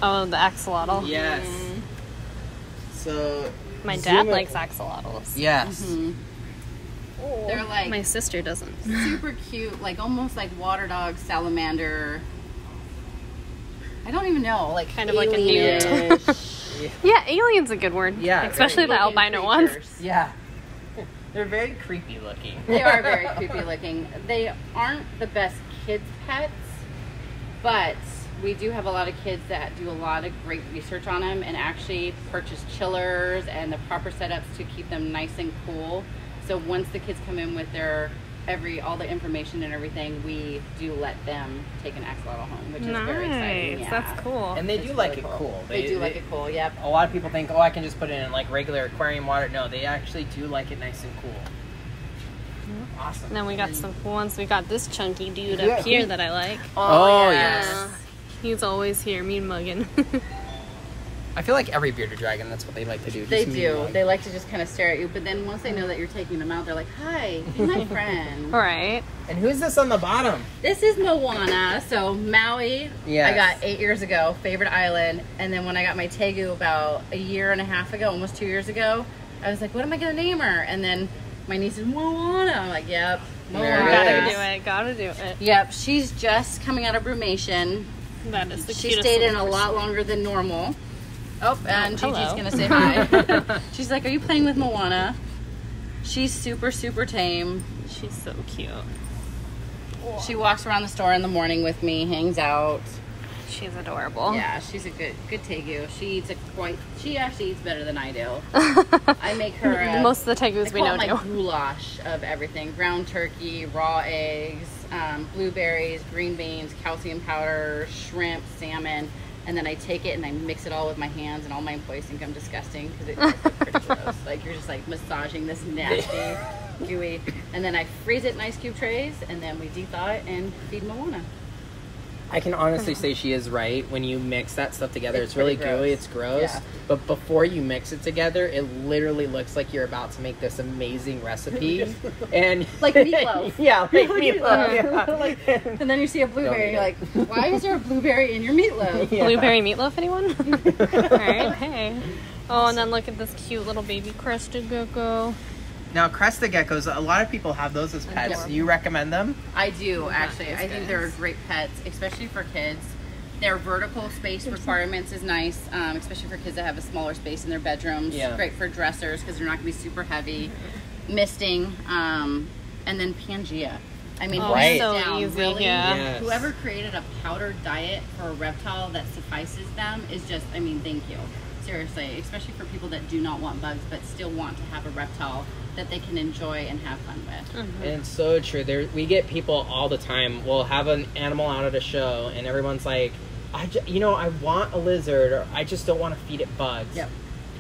Oh, the axolotl. Yes. So My zoom dad it- likes axolotls. Yes. They're like My sister doesn't. super cute, like almost like water dog, salamander. I don't even know, like Kind of like a newt. alien-ish. Yeah, alien's a good word. Yeah, Especially the Looking albino ones. creatures. Yeah. They're very creepy looking. They are very creepy looking. They aren't the best kids' pets, but we do have a lot of kids that do a lot of great research on them and actually purchase chillers and the proper setups to keep them nice and cool. So once the kids come in with all the information and everything, we do let them take an axolotl home, which is very exciting. Yeah. That's cool. And they do like it cool. They do like it cool, yep. A lot of people think, oh, I can just put it in like regular aquarium water. No, they actually do like it nice and cool. Awesome. And then we got some cool ones. We got this chunky dude up here that I like. Oh, yes. He's always here, mean mugging. I feel like every bearded dragon, that's what they like to do. They do. They like to just kind of stare at you, but then once they know that you're taking them out, they're like, hi, be my friend. Right. And who's this on the bottom? This is Moana. So Maui, I got 8 years ago, favorite island. And then when I got my Tegu about a year and a half ago, almost 2 years ago, I was like, what am I going to name her? And then my niece is Moana. I'm like, yep, Moana. Gotta do it. Yep, she's just coming out of brumation. That is the She cutest stayed in little a lot person. longer than normal. Oh, and hello. Gigi's gonna say hi. She's like, are you playing with Moana? She's super, super tame. She's so cute. She walks around the store in the morning with me, hangs out. She's adorable. Yeah, she's a good Tegu. She actually eats better than I do. I make her Most of the tegus we know my do. goulash of everything: ground turkey, raw eggs, blueberries, green beans, calcium powder, shrimp, salmon. And then I take it and I mix it all with my hands, and all my employees think I'm disgusting because it's like pretty gross. Like you're just like massaging this nasty, gooey. And then I freeze it in ice cube trays, and then we de-thaw it and feed Moana. I can honestly say she is right. When you mix that stuff together, it's really gross. gooey, it's gross. Yeah. But before you mix it together, it literally looks like you're about to make this amazing recipe. And Like meatloaf. Yeah, like meatloaf. Yeah. And then you see a blueberry, and you're like, why is there a blueberry in your meatloaf? Yeah. Blueberry meatloaf, anyone? Alright, hey. Oh, and then look at this cute little baby crested gecko. Now, crested geckos, a lot of people have those as pets. Adorable. Do you recommend them? I do, actually. I think they're great pets, especially for kids. Their vertical space requirements is nice, especially for kids that have a smaller space in their bedrooms. Yeah. Great for dressers because they're not going to be super heavy. Misting, and then Pangea. I mean, Right. So down, easy, really, yeah. Yes. whoever created a powdered diet for a reptile that suffices them is just, I mean, thank you. Seriously, especially for people that do not want bugs but still want to have a reptile that they can enjoy and have fun with. Mm-hmm. And it's so true. We get people all the time. We'll have an animal out at a show, and everyone's like, I want a lizard, or I just don't want to feed it bugs. Yep.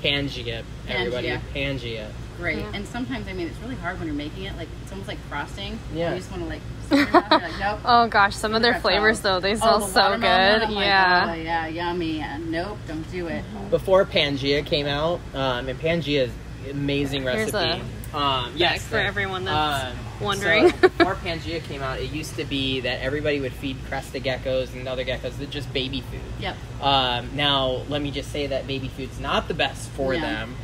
Pangea, everybody. Pangea. Great. Yeah. And sometimes, I mean, it's really hard when you're making it. Like, it's almost like frosting. Yeah. You just want to, like, stick it out. You're like, nope. Oh gosh, some of their Reptile. flavors though, they smell the so watermelon good. one, I'm like, Yeah. oh, yeah, yummy. And nope, don't do it. Before Pangea came out, and Pangea is an amazing Here's recipe. Yes, for everyone that's wondering. So before Pangea came out, it used to be that everybody would feed crested geckos and other geckos that just baby food. Yep. Now, let me just say that baby food's not the best for No. them.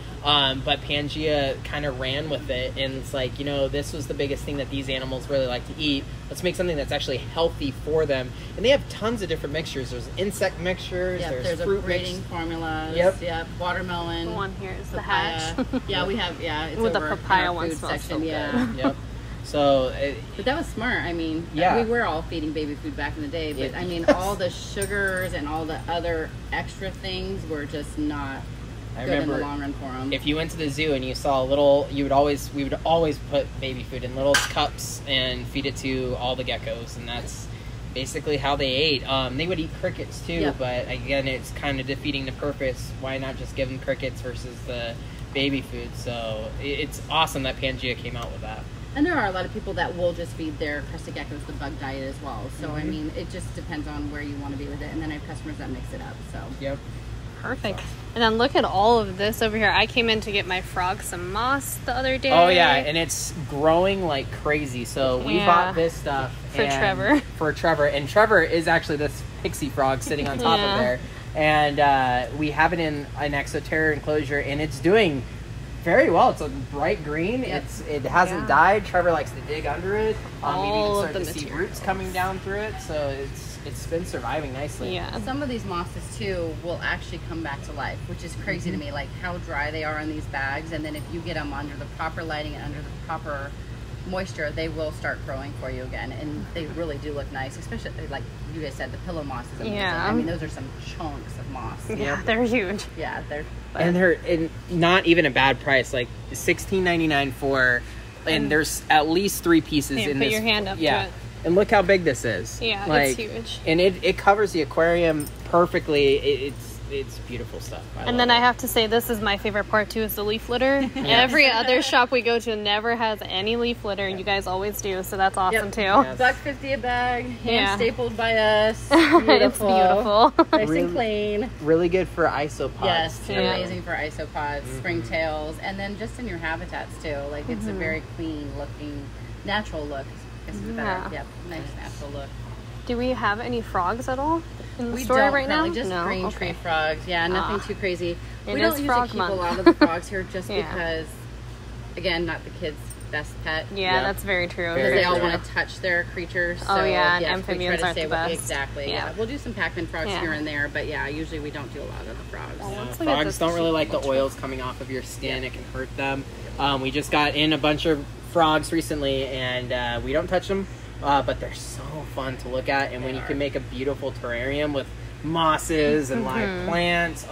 But Pangea kind of ran with it, and it's like, this was the biggest thing that these animals really like to eat. Let's make something that's actually healthy for them. And they have tons of different mixtures. There's insect mixtures, Yep, there's a fruit breeding mix. formulas. Yep. Watermelon. The one here is the papaya. hatch. Yeah, we have, it's With the over in papaya our one food smells section, so good. yeah. Yep. So, But that was smart. I mean, Yeah. we were all feeding baby food back in the day, but Yeah. I mean, all the sugars and all the other extra things were just not I good in remember the long run for them. if you went to the zoo and you saw we would always put baby food in little cups and feed it to all the geckos, and that's basically how they ate. They would eat crickets too, Yep. but again, it's kind of defeating the purpose. Why not just give them crickets versus the baby food? So it's awesome that Pangea came out with that. And there are a lot of people that will just feed their crested geckos the bug diet as well. So, I mean, it just depends on where you want to be with it. And then I have customers that mix it up. So, Yep. Perfect. And then look at all of this over here. I came in to get my frog some moss the other day. Oh yeah, and it's growing like crazy. So we Yeah. bought this stuff For Trevor. For Trevor, and Trevor is actually this Pixie Frog sitting on top Yeah. of there, and we have it in an exoterra enclosure, and it's doing very well. It's a bright green. Yep. It hasn't died. Trevor likes to dig under it. Maybe All even of start the to see materials. roots coming down through it. So it's been surviving nicely. Yeah. some of these mosses, too, will actually come back to life, which is crazy to me. Like, how dry they are in these bags. And then if you get them under the proper lighting and under the proper moisture, they will start growing for you again, and they really do look nice, especially like you guys said, the pillow moss is amazing. Yeah. I mean, those are some chunks of moss. Yeah, they're huge. Yeah, And they're not even a bad price, like $16.99 for, and there's at least 3 pieces in put this. your hand up to it. And look how big this is. Yeah, like, it's huge. And it covers the aquarium perfectly. It's beautiful stuff. And then I have to say, this is my favorite part too, is the leaf litter. Every other shop we go to never has any leaf litter, and you guys always do, so that's awesome too. Yes. $1.50 a bag, hand stapled by us. Beautiful. It's beautiful. Nice and clean. Really good for isopods. Yes, too. amazing for isopods, springtails, and then just in your habitats too. Like it's a very clean looking, natural look. I guess it's better. Yeah, nice natural look. Do we have any frogs at all in the We store don't right now? currently, just green tree frogs. Yeah, nothing too crazy. It We is don't usually frog keep month. a lot of the frogs here just Yeah. because, again, not the kids' best pet. Yeah, that's very true. Because they all want to touch their creatures. So, Oh, yeah, and yes, we amphibians try to aren't the stay best. Exactly, yeah. We'll do some Pac-Man frogs Yeah. here and there, but yeah, usually we don't do a lot of the frogs. Let's look at Frogs this don't really like the cute oils coming off of your skin. It can hurt them. We just got in a bunch of frogs recently, and we don't touch them, but they're so fun to look at. And when you can make a beautiful terrarium with mosses and live plants,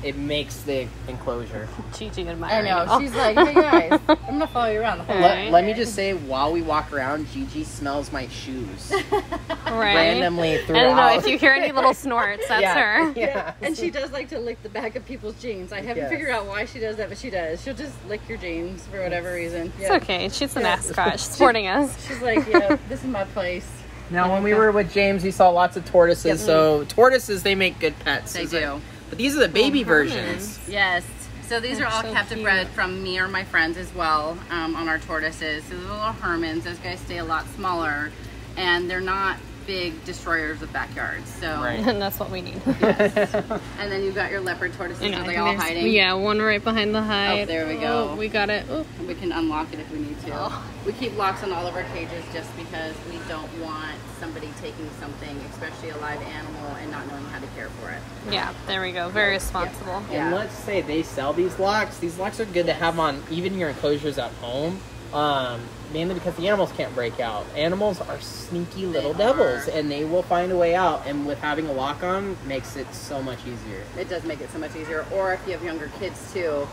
it makes the enclosure. Gigi I admiring know. it all. She's like, hey guys, I'm going to follow you around the whole Right. Let me just say, while we walk around, Gigi smells my shoes Right. randomly And throughout. if you hear any little snorts, that's her. Yeah. And she does like to lick the back of people's jeans. I haven't Yes. figured out why she does that, but she does. She'll just lick your jeans for whatever reason. It's okay. She's an ascot. She's supporting us. She's like, yeah, this is my place. Now, when we were with James, we saw lots of tortoises. So tortoises, they make good pets. They Is it- do. But these are the baby versions. Yes. So these are all so captive cute. bred from me or my friends as well on our tortoises. So the little Hermans, those guys stay a lot smaller, and they're not big destroyers of backyards. So, Right. And that's what we need. and then you've got your leopard tortoises. Are they all There's- hiding? Yeah, one right behind the hide. Oh, there we go. Oh, we got it. Oh. We can unlock it if we need to. Oh. We keep locks on all of our cages just because we don't want somebody taking something, especially a live animal, and not knowing how to care for it. Yeah, there we go. Very responsible. Yeah. And let's say they sell these locks. These locks are good to have on even your enclosures at home. Mainly because the animals can't break out. Animals are sneaky little devils, and they will find a way out. And with having a lock on, makes it so much easier. It does make it so much easier. Or if you have younger kids too,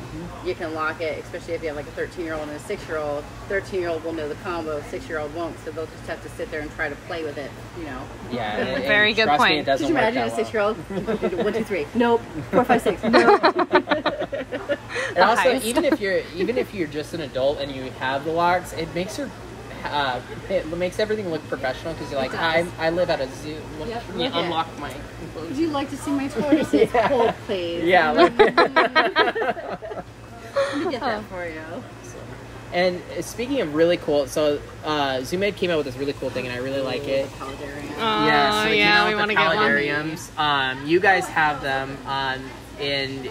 you can lock it, especially if you have like a 13-year-old and a 6-year-old. 13-year-old will know the combo, 6-year-old won't, so they'll just have to sit there and try to play with it, you know. Yeah, and Very good trust me, point. it doesn't Could you work imagine that a well. 6-year-old? 1, 2, 3. Nope. 4, 5, 6. Nope. And also, heist. even if you're just an adult and you have the locks, it makes it makes everything look professional because you're like, I live at a zoo. Let Yep, me look at- unlock my enclosure. Would you like to see my tortoises? Yeah. Hold, please. Yeah. Let me get that for you. And speaking of really cool, so ZoomEd came out with this really cool thing, and I really like it. Paludarium. Oh, So they came yeah, out we with want the to get one. paludariums. You guys have them, and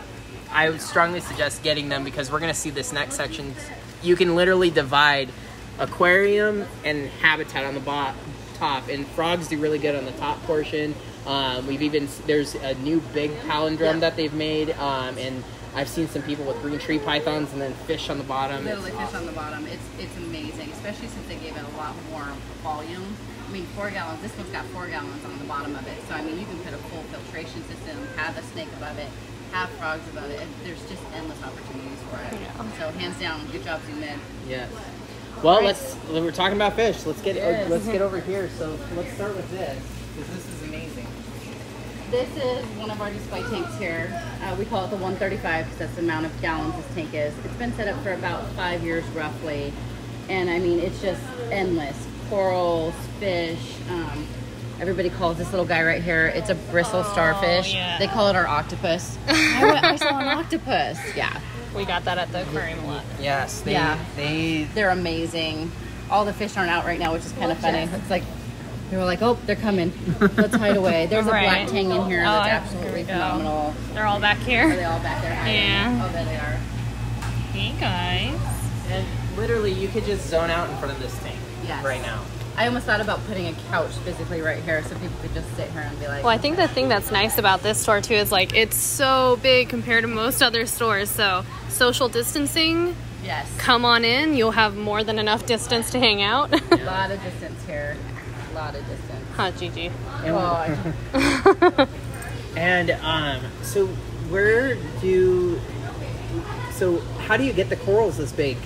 I would strongly suggest getting them because we're going to see this next section. You can literally divide aquarium and habitat on the top, and frogs do really good on the top portion. There's a new big palindrome that they've made, and I've seen some people with green tree pythons and then fish on the bottom. Literally fish on the bottom. It's amazing, especially since they gave it a lot more volume. I mean, 4 gallons. This one's got 4 gallons on the bottom of it. So, I mean, you can put a full filtration system, have a snake above it, have frogs above it. There's just endless opportunities for it. Yeah. So, hands down, good job, ZoomEd. Yes. Well, we're talking about fish. Let's get Yes. get over here. So let's start with this because this is amazing. This is one of our display tanks here. We call it the 135 because that's the amount of gallons this tank is. It's been set up for about 5 years roughly. And I mean, it's just endless. Corals, fish. Everybody calls this little guy right here, it's a Bristol Starfish. yeah. They call it our octopus. I saw an octopus. Yeah. We got that at the aquarium a lot. Yes, They're amazing. All the fish aren't out right now, which is kind of funny. It's like, they were like, oh, they're coming. Let's hide away. There's a black tang in here that's absolutely phenomenal. They're all back Are here. they all back there hiding? Yeah. Oh, there they are. Hey, guys. And literally, you could just zone out in front of this tank Yes. right now. I almost thought about putting a couch physically right here so people could just sit here and be like, Well, I think the thing that's nice about this store too is like it's so big compared to most other stores. So social distancing Yes. come on in. You'll have more than enough distance to hang out. A lot of distance here. A lot of distance. Huh, Gigi? And so so how do you get the corals this big?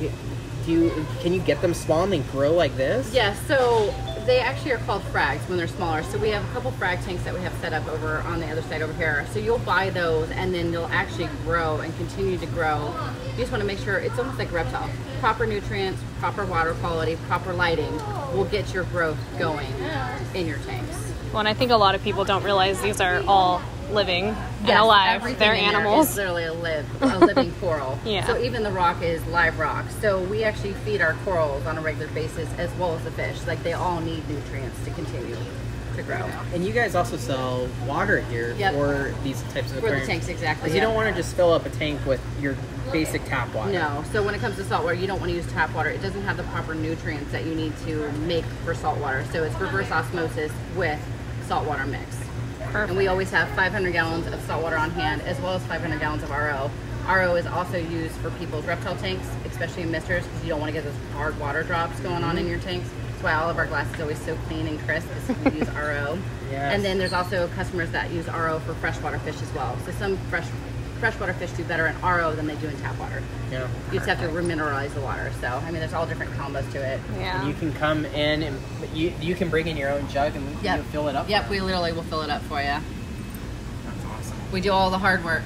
Can you get them small and they grow like this? Yeah, so they actually are called frags when they're smaller. So we have a couple frag tanks that we have set up over on the other side over here. So you'll buy those and then they'll actually grow and continue to grow. You just want to make sure it's almost like a reptile. Proper nutrients, proper water quality, proper lighting will get your growth going in your tanks. Well, and I think a lot of people don't realize these are all living and Yes, alive. everything They're in there animals. is literally a living coral. Yeah. So even the rock is live rock. So we actually feed our corals on a regular basis as well as the fish. Like they all need nutrients to continue to grow. And you guys also sell water here for these types of For the aquariums. tanks, exactly. Because you don't want to just fill up a tank with your basic tap water. No. So when it comes to saltwater, you don't want to use tap water. It doesn't have the proper nutrients that you need to make for saltwater. So it's reverse osmosis with saltwater mix. Perfect. And we always have 500 gallons of saltwater on hand as well as 500 gallons of RO. RO is also used for people's reptile tanks, especially in misters, because you don't want to get those hard water drops going on in your tanks. That's why all of our glass is always so clean and crisp, is we use RO. Yes. And then there's also customers that use RO for freshwater fish as well. So some freshwater fish do better in RO than they do in tap water. Yeah. You just have to remineralize the water. So, I mean, there's all different combos to it. Yeah. And you can come in and you can bring in your own jug and you'll fill it up. Yep, we literally will fill it up for you. That's awesome. We do all the hard work.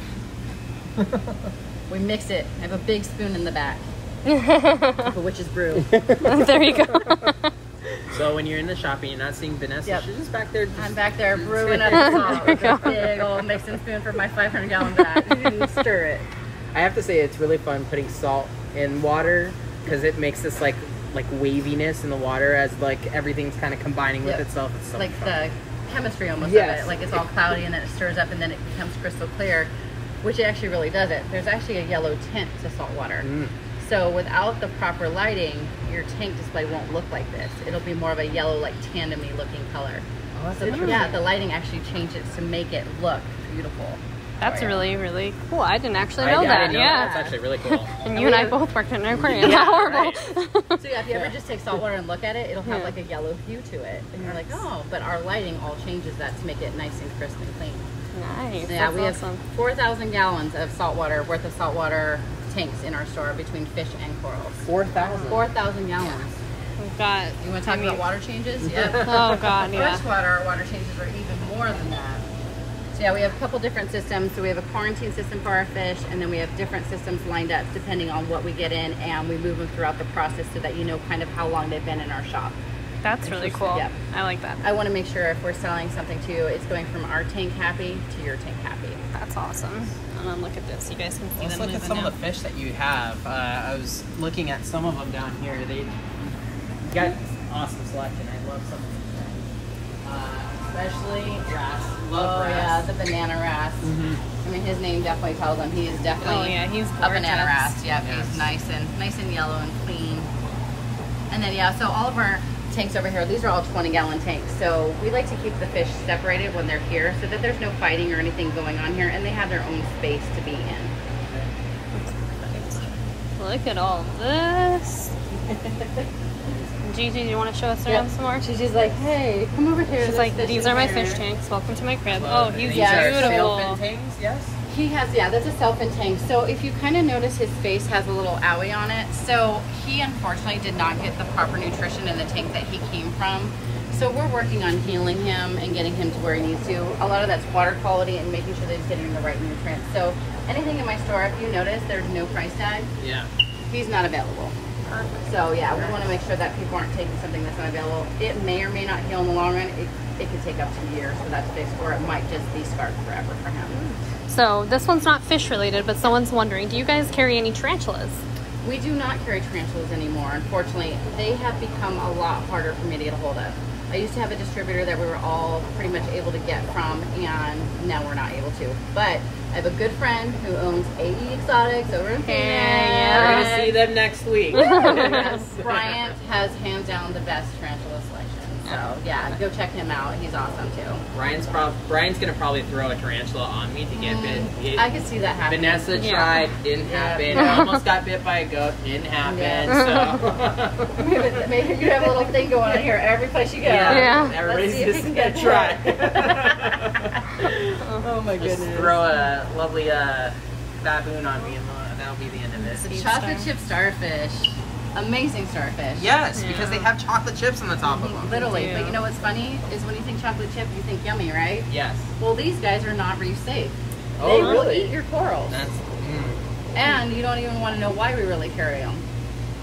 We mix it. I have a big spoon in the back. Like a witch's brew. There you go. So when you're in the shop and you're not seeing Vanessa, she's just back there. I'm back there brewing up the salt with a big old mixing spoon for my 500-gallon vat. And stir it. I have to say it's really fun putting salt in water because it makes this like waviness in the water as like everything's kind of combining with itself. It's so like fun. the chemistry almost of Yes. it. Like it's all cloudy and then it stirs up and then it becomes crystal clear, which it actually really does it. There's actually a yellow tint to salt water. So without the proper lighting, your tank display won't look like this. It'll be more of a yellow, like tandem-y looking color. Oh, that's So interesting. yeah, the lighting actually changes to make it look beautiful. That's really, really cool. I didn't actually I know that. didn't know Yeah. That's actually really cool. And you and I both worked in an aquarium. How horrible. right. So yeah, if you ever just take salt water and look at it, it'll have like a yellow hue to it. And you're like, oh, but our lighting all changes that to make it nice and crisp and clean. Nice. Yeah, That's we awesome. have 4,000 gallons of saltwater worth of saltwater tanks in our store between fish and corals. 4,000. 4,000 gallons. We've got. You want to talk about water changes? Yeah. Oh God, yeah. Freshwater, our water changes are even more than that. So yeah, we have a couple different systems. So we have a quarantine system for our fish, and then we have different systems lined up depending on what we get in, and we move them throughout the process so that you know kind of how long they've been in our shop. That's really cool. Yep. I like that. I want to make sure if we're selling something to you, it's going from our tank happy to your tank happy. That's awesome. And then look at this. You guys can see Let's them look at moving some now. of the fish that you have. I was looking at some of them down here. They got awesome selection. I love some of them. Especially wrasse. Love wrasse. Yeah, the banana wrasse. I mean, his name definitely tells him he is definitely Oh yeah, he's a banana gorgeous. wrasse. Yep, Yes. he's nice and yellow and clean. And then yeah, so all of our tanks over here, these are all 20-gallon tanks. So we like to keep the fish separated when they're here so that there's no fighting or anything going on here, and they have their own space to be in. Look at all this. Gigi, do you want to show us around some more? She's like, hey, come over here. She's like, these are my fish tanks. Welcome to my crib. Oh, he's These are beautiful. sailfin tanks, yes? He has, yeah, that's a self-in tank. So if you kind of notice, his face has a little owie on it. So he unfortunately did not get the proper nutrition in the tank that he came from. So we're working on healing him and getting him to where he needs to. A lot of that's water quality and making sure that he's getting the right nutrients. So anything in my store, if you notice, there's no price tag. Yeah. He's not available. Perfect. So yeah, we want to make sure that people aren't taking something that's not available. It may or may not heal in the long run. It could take up to years for that to fix, or it might just be scarred forever for him. So this one's not fish related, but someone's wondering, do you guys carry any tarantulas? We do not carry tarantulas anymore. Unfortunately, they have become a lot harder for me to get a hold of. I used to have a distributor that we were all pretty much able to get from, and now we're not able to. But I have a good friend who owns AE Exotics over in Phoenix. Yeah. We're going to see them next week. Yes, Bryant has hands down the best tarantula selections. So yeah, go check him out. He's awesome too. Brian's gonna probably throw a tarantula on me to get bit. I could see that happening. Vanessa tried, didn't happen. I almost got bit by a goat, didn't happen. So maybe you have a little thing going on here every place you go. Yeah. Everybody's just gonna try. Oh my goodness. Just throw a lovely baboon on me and that'll be the end of it. Chocolate chip starfish. Amazing starfish. Yes, because they have chocolate chips on the top of them. Literally. But you know what's funny is when you think chocolate chip, you think yummy, right? Yes. Well, these guys are not reef safe. Oh, they really? will eat your corals. And you don't even want to know why we really carry them.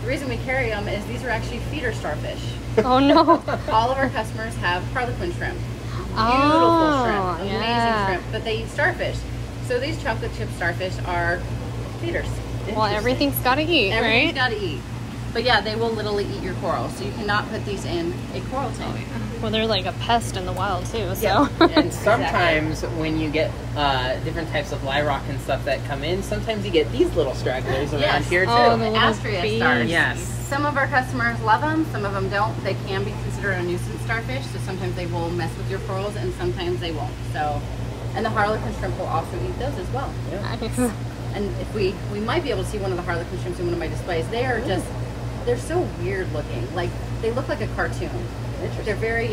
The reason we carry them is these are actually feeder starfish. Oh no. All of our customers have harlequin shrimp. Beautiful Oh, shrimp. Amazing yeah. shrimp. But they eat starfish. So these chocolate chip starfish are feeders. Well, everything's got to eat, Everything's right? got to eat. But yeah, they will literally eat your coral. So you cannot put these in a coral tank. Well, they're like a pest in the wild too. So. Yeah. And sometimes when you get different types of lirock and stuff that come in, sometimes you get these little stragglers around here too. Oh, the little Astrea bees. stars. Yes. Some of our customers love them, some of them don't. They can be considered a nuisance starfish, so sometimes they will mess with your corals and sometimes they won't. So, and the harlequin shrimp will also eat those as well. Nice. And if we might be able to see one of the harlequin shrimps in one of my displays. They are just, they're so weird looking. Like, they look like a cartoon. They're very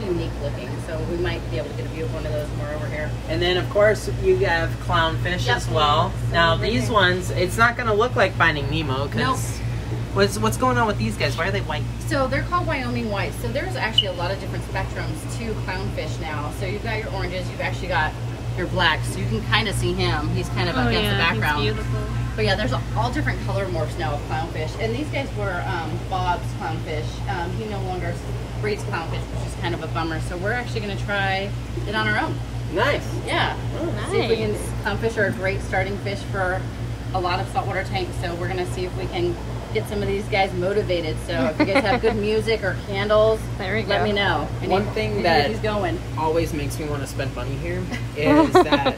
unique looking. So we might be able to get a view of one of those when we're over here. And then, of course, you have clownfish as well. So Now, these ones, it's not going to look like Finding Nemo because what's going on with these guys? Why are they white? So they're called Wyoming whites. So there's actually a lot of different spectrums to clownfish now. So you've got your oranges, you've actually got your blacks. So you can kind of see him. He's kind of against the background. He's beautiful. But yeah, there's all different color morphs now of clownfish. And these guys were Bob's clownfish. He no longer breeds clownfish, which is kind of a bummer. So we're actually going to try it on our own. Nice. Yeah. Oh, See if we can. nice. Clownfish are a great starting fish for a lot of saltwater tanks. So we're going to see if we can get some of these guys motivated. So if you guys have good music or candles, There we let go. me know. One thing that he's going. always makes me want to spend money here is that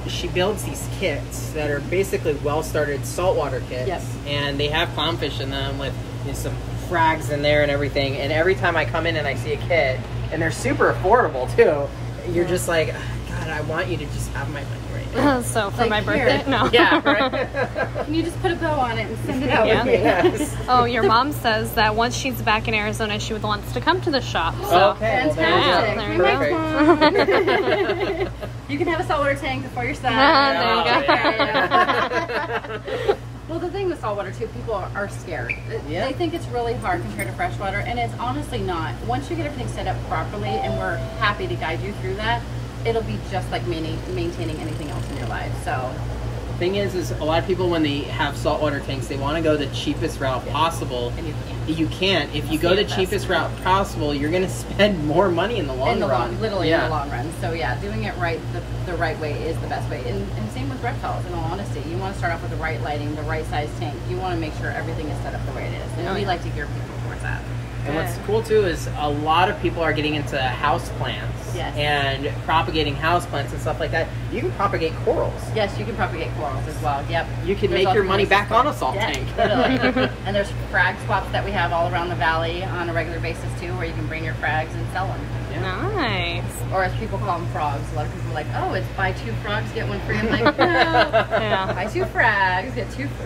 she builds these kits that are basically well-started saltwater kits. Yep. And they have clownfish in them with some frags in there and everything. And every time I come in and I see a kit, and they're super affordable too, you're just like, God, I want you to just have my money right now. So for Like, my here. birthday, no. Yeah, right? Can you just put a bow on it and send it out Yeah. with me? Yes. Oh, your mom says that once she's back in Arizona, she wants to come to the shop. So Okay, well, Fantastic. there you go. Perfect. You can have a saltwater tank before your son. There you go. Well, the thing with saltwater too, people are scared. Yeah. They think it's really hard compared to freshwater, and it's honestly not. Once you get everything set up properly, and we're happy to guide you through that, it'll be just like maintaining anything else in your life. So, Thing is a lot of people when they have saltwater tanks, they want to go the cheapest route possible. and you can't. You can't. If you That's go the the investment. cheapest route possible, you're going to spend more money in the long run. Literally Yeah. in the long run. So yeah, doing it right, the right way is the best way. And same with reptiles, in all honesty. You want to start off with the right lighting, the right size tank. You want to make sure everything is set up the way it is. And we like to gear people towards that. And what's cool too is a lot of people are getting into house plants Yes. and propagating house plants and stuff like that. You can propagate corals. Yes, you can propagate corals as well. Yep. You can There's make your all money kinds of back on a stuff. salt Yeah, tank. literally. And there's frag swaps that we have all around the valley on a regular basis too, where you can bring your frags and sell them. Nice. Or as people call them frogs. A lot of people are like, oh, it's buy 2 frogs, get 1 free. I'm like, no. Yeah. Buy 2 frags,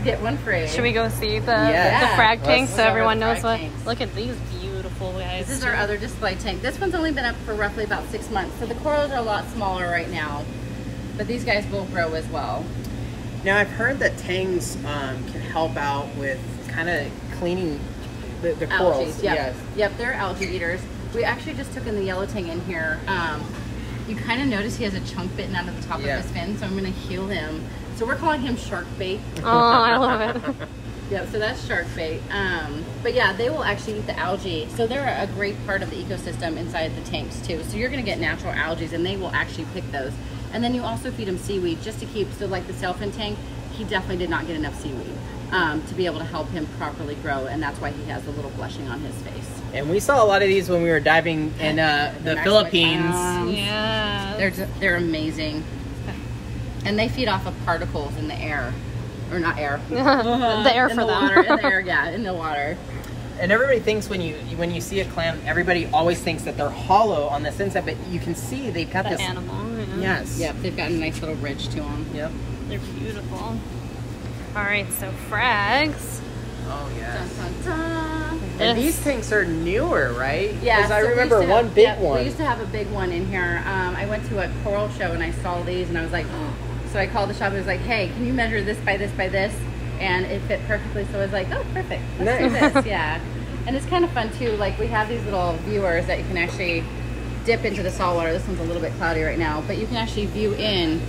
get 1 free. Should we go see the Yeah. frag Let's tank so go over everyone the knows frag what? tanks. Look at these beautiful guys. This is our other display tank. This one's only been up for roughly about 6 months, so the corals are a lot smaller right now. But these guys will grow as well. Now I've heard that tangs can help out with kind of cleaning the corals. Algae, yep. Yes. Yep, they're algae eaters. We actually just took in the yellow tang in here. You kind of notice he has a chunk bitten out of the top Yeah. of his fin, so I'm going to heal him. So we're calling him shark bait. Oh, I love it. Yep, so that's shark bait. But yeah, they will actually eat the algae. So they're a great part of the ecosystem inside the tanks too. So you're going to get natural algae, and they will actually pick those. And then you also feed him seaweed just to keep, so like the sailfin tank, he definitely did not get enough seaweed to be able to help him properly grow, and that's why he has a little blushing on his face. And we saw a lot of these when we were diving in the Philippines. Yeah. They're amazing. And they feed off of particles in the air. Or not air. The air in for the them. water, in the air, yeah, in the water. And everybody thinks when you see a clam, everybody always thinks that they're hollow on this inside, but you can see they've got this animal. Yes. Yep, they've got a nice little ridge to them. Yep. They're beautiful. All right, so frags. Oh yes. Dun, dun, dun. And these tanks are newer, right? Yeah. Because I remember one big one. We used to have a big one in here. I went to a coral show and I saw these and I was like, so I called the shop and was like, hey, can you measure this by this by this? And it fit perfectly. So I was like, oh, perfect. Let's do this. Yeah. And it's kind of fun too. Like we have these little viewers that you can actually dip into the saltwater. This one's a little bit cloudy right now, but you can actually view in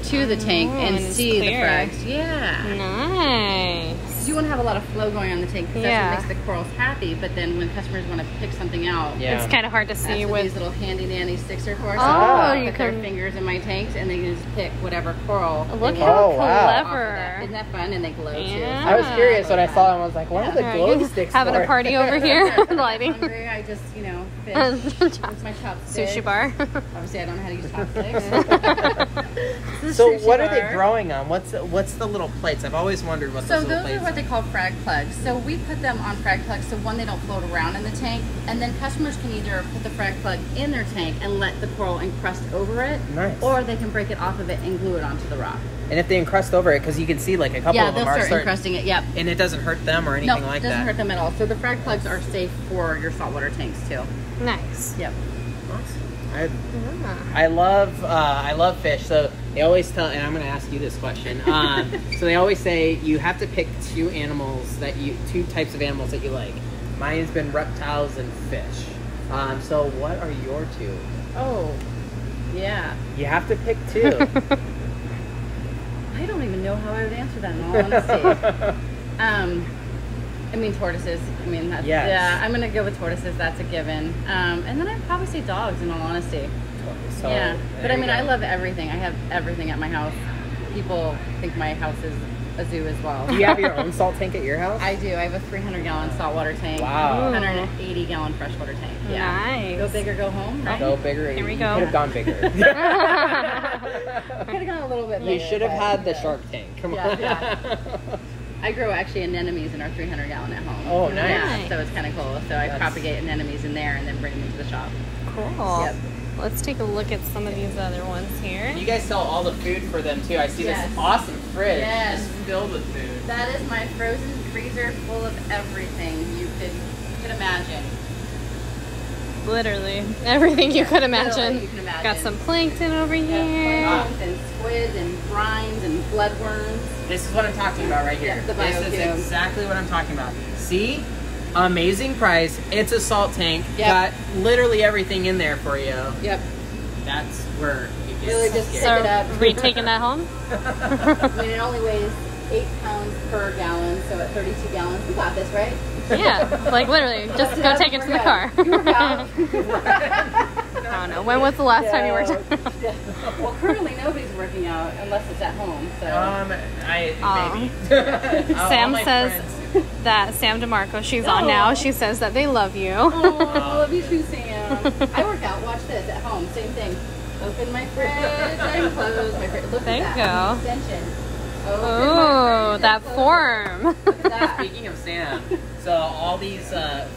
to the tank and see the frags. Yeah. Nice. You want to have a lot of flow going on the tank because that's what makes the corals happy. But then when customers want to pick something out, it's kind of hard to see with with these little handy dandy sticks are for. Oh, So you put their can fingers in my tanks and they can just pick whatever coral. look they how want wow. clever. Isn't that fun? And they glow Yeah. too. I was curious when I saw them. I was like, what are the All right, glow you're sticks having for? a party over here, I'm lighting. hungry. I just, fish. With my chopsticks. Sushi bar. Obviously, I don't know how to use chopsticks. So Sushi what are bar. they growing on? What's the little plates? I've always wondered what So those little those are plates what they call frag plugs. So we put them on frag plugs so one, they don't float around in the tank, and then customers can either put the frag plug in their tank and let the coral encrust over it, Nice. or they can break it off of it and glue it onto the rock. And if they encrust over it, because you can see like a couple Yeah, of they'll them are start encrusting it. Yep. and it doesn't hurt them or anything No, like it doesn't that. hurt them at all. So the frag plugs are safe for your saltwater tanks too. Nice. Yep. I love fish. So they always tell, and I'm going to ask you this question. So they always say you have to pick two types of animals that you like. Mine's been reptiles and fish. So what are your two? Oh, yeah. You have to pick two. I don't even know how I would answer that in all honesty. I mean tortoises. That's, Yes. yeah, I'm gonna go with tortoises. That's a given. And then I'd probably say dogs in all honesty. So, Yeah, but there you I go. love everything. I have everything at my house. People think my house is a zoo as well. Do you have your own salt tank at your house? I do. I have a 300-gallon saltwater tank. Wow. 180-gallon freshwater tank. Yeah. Nice. Go big or go home, right? Go bigger. Here we You go. could have gone bigger. Could have gone a little bit bigger. You should have but, had the yeah. Shark Tank. Come Yeah, on. yeah. I grow actually anemones in our 300-gallon at home. Oh, nice. Yeah, so it's kind of cool. So I That's- propagate anemones in there and then bring them into the shop. Cool. Yep. Let's take a look at some of these other ones here. You guys sell all the food for them too. I see Yes. this awesome fridge Yes. just filled with food. That is my frozen freezer full of everything you could imagine. Literally everything you could imagine. Literally you can imagine. Got some plankton over Yeah, here. plankton and squids and brines and bloodworms. This is what I'm talking about right here. Yeah, the This is biocube. exactly what I'm talking about. See? Amazing price. It's a salt tank. Yep. Got literally everything in there for you. Yep. That's where it gets Really just scary. So, Pick it up. are we taking that home? I mean, it only weighs 8 pounds per gallon, so at 32 gallons, we got this, right? Yeah, like literally, just go take it to the car. You work out. I don't know. When was the last time you worked out? Well, currently nobody's working out unless it's at home. So Maybe. Sam All my says friends. that Sam DeMarco, she's on now. She says that they love you. oh, I love you too, Sam. I work out. Watch this at home. Same thing. Open my fridge and close my fridge. Look There you at that. go. Extension. Ooh, that form. Look at that. Speaking of Sam, so all these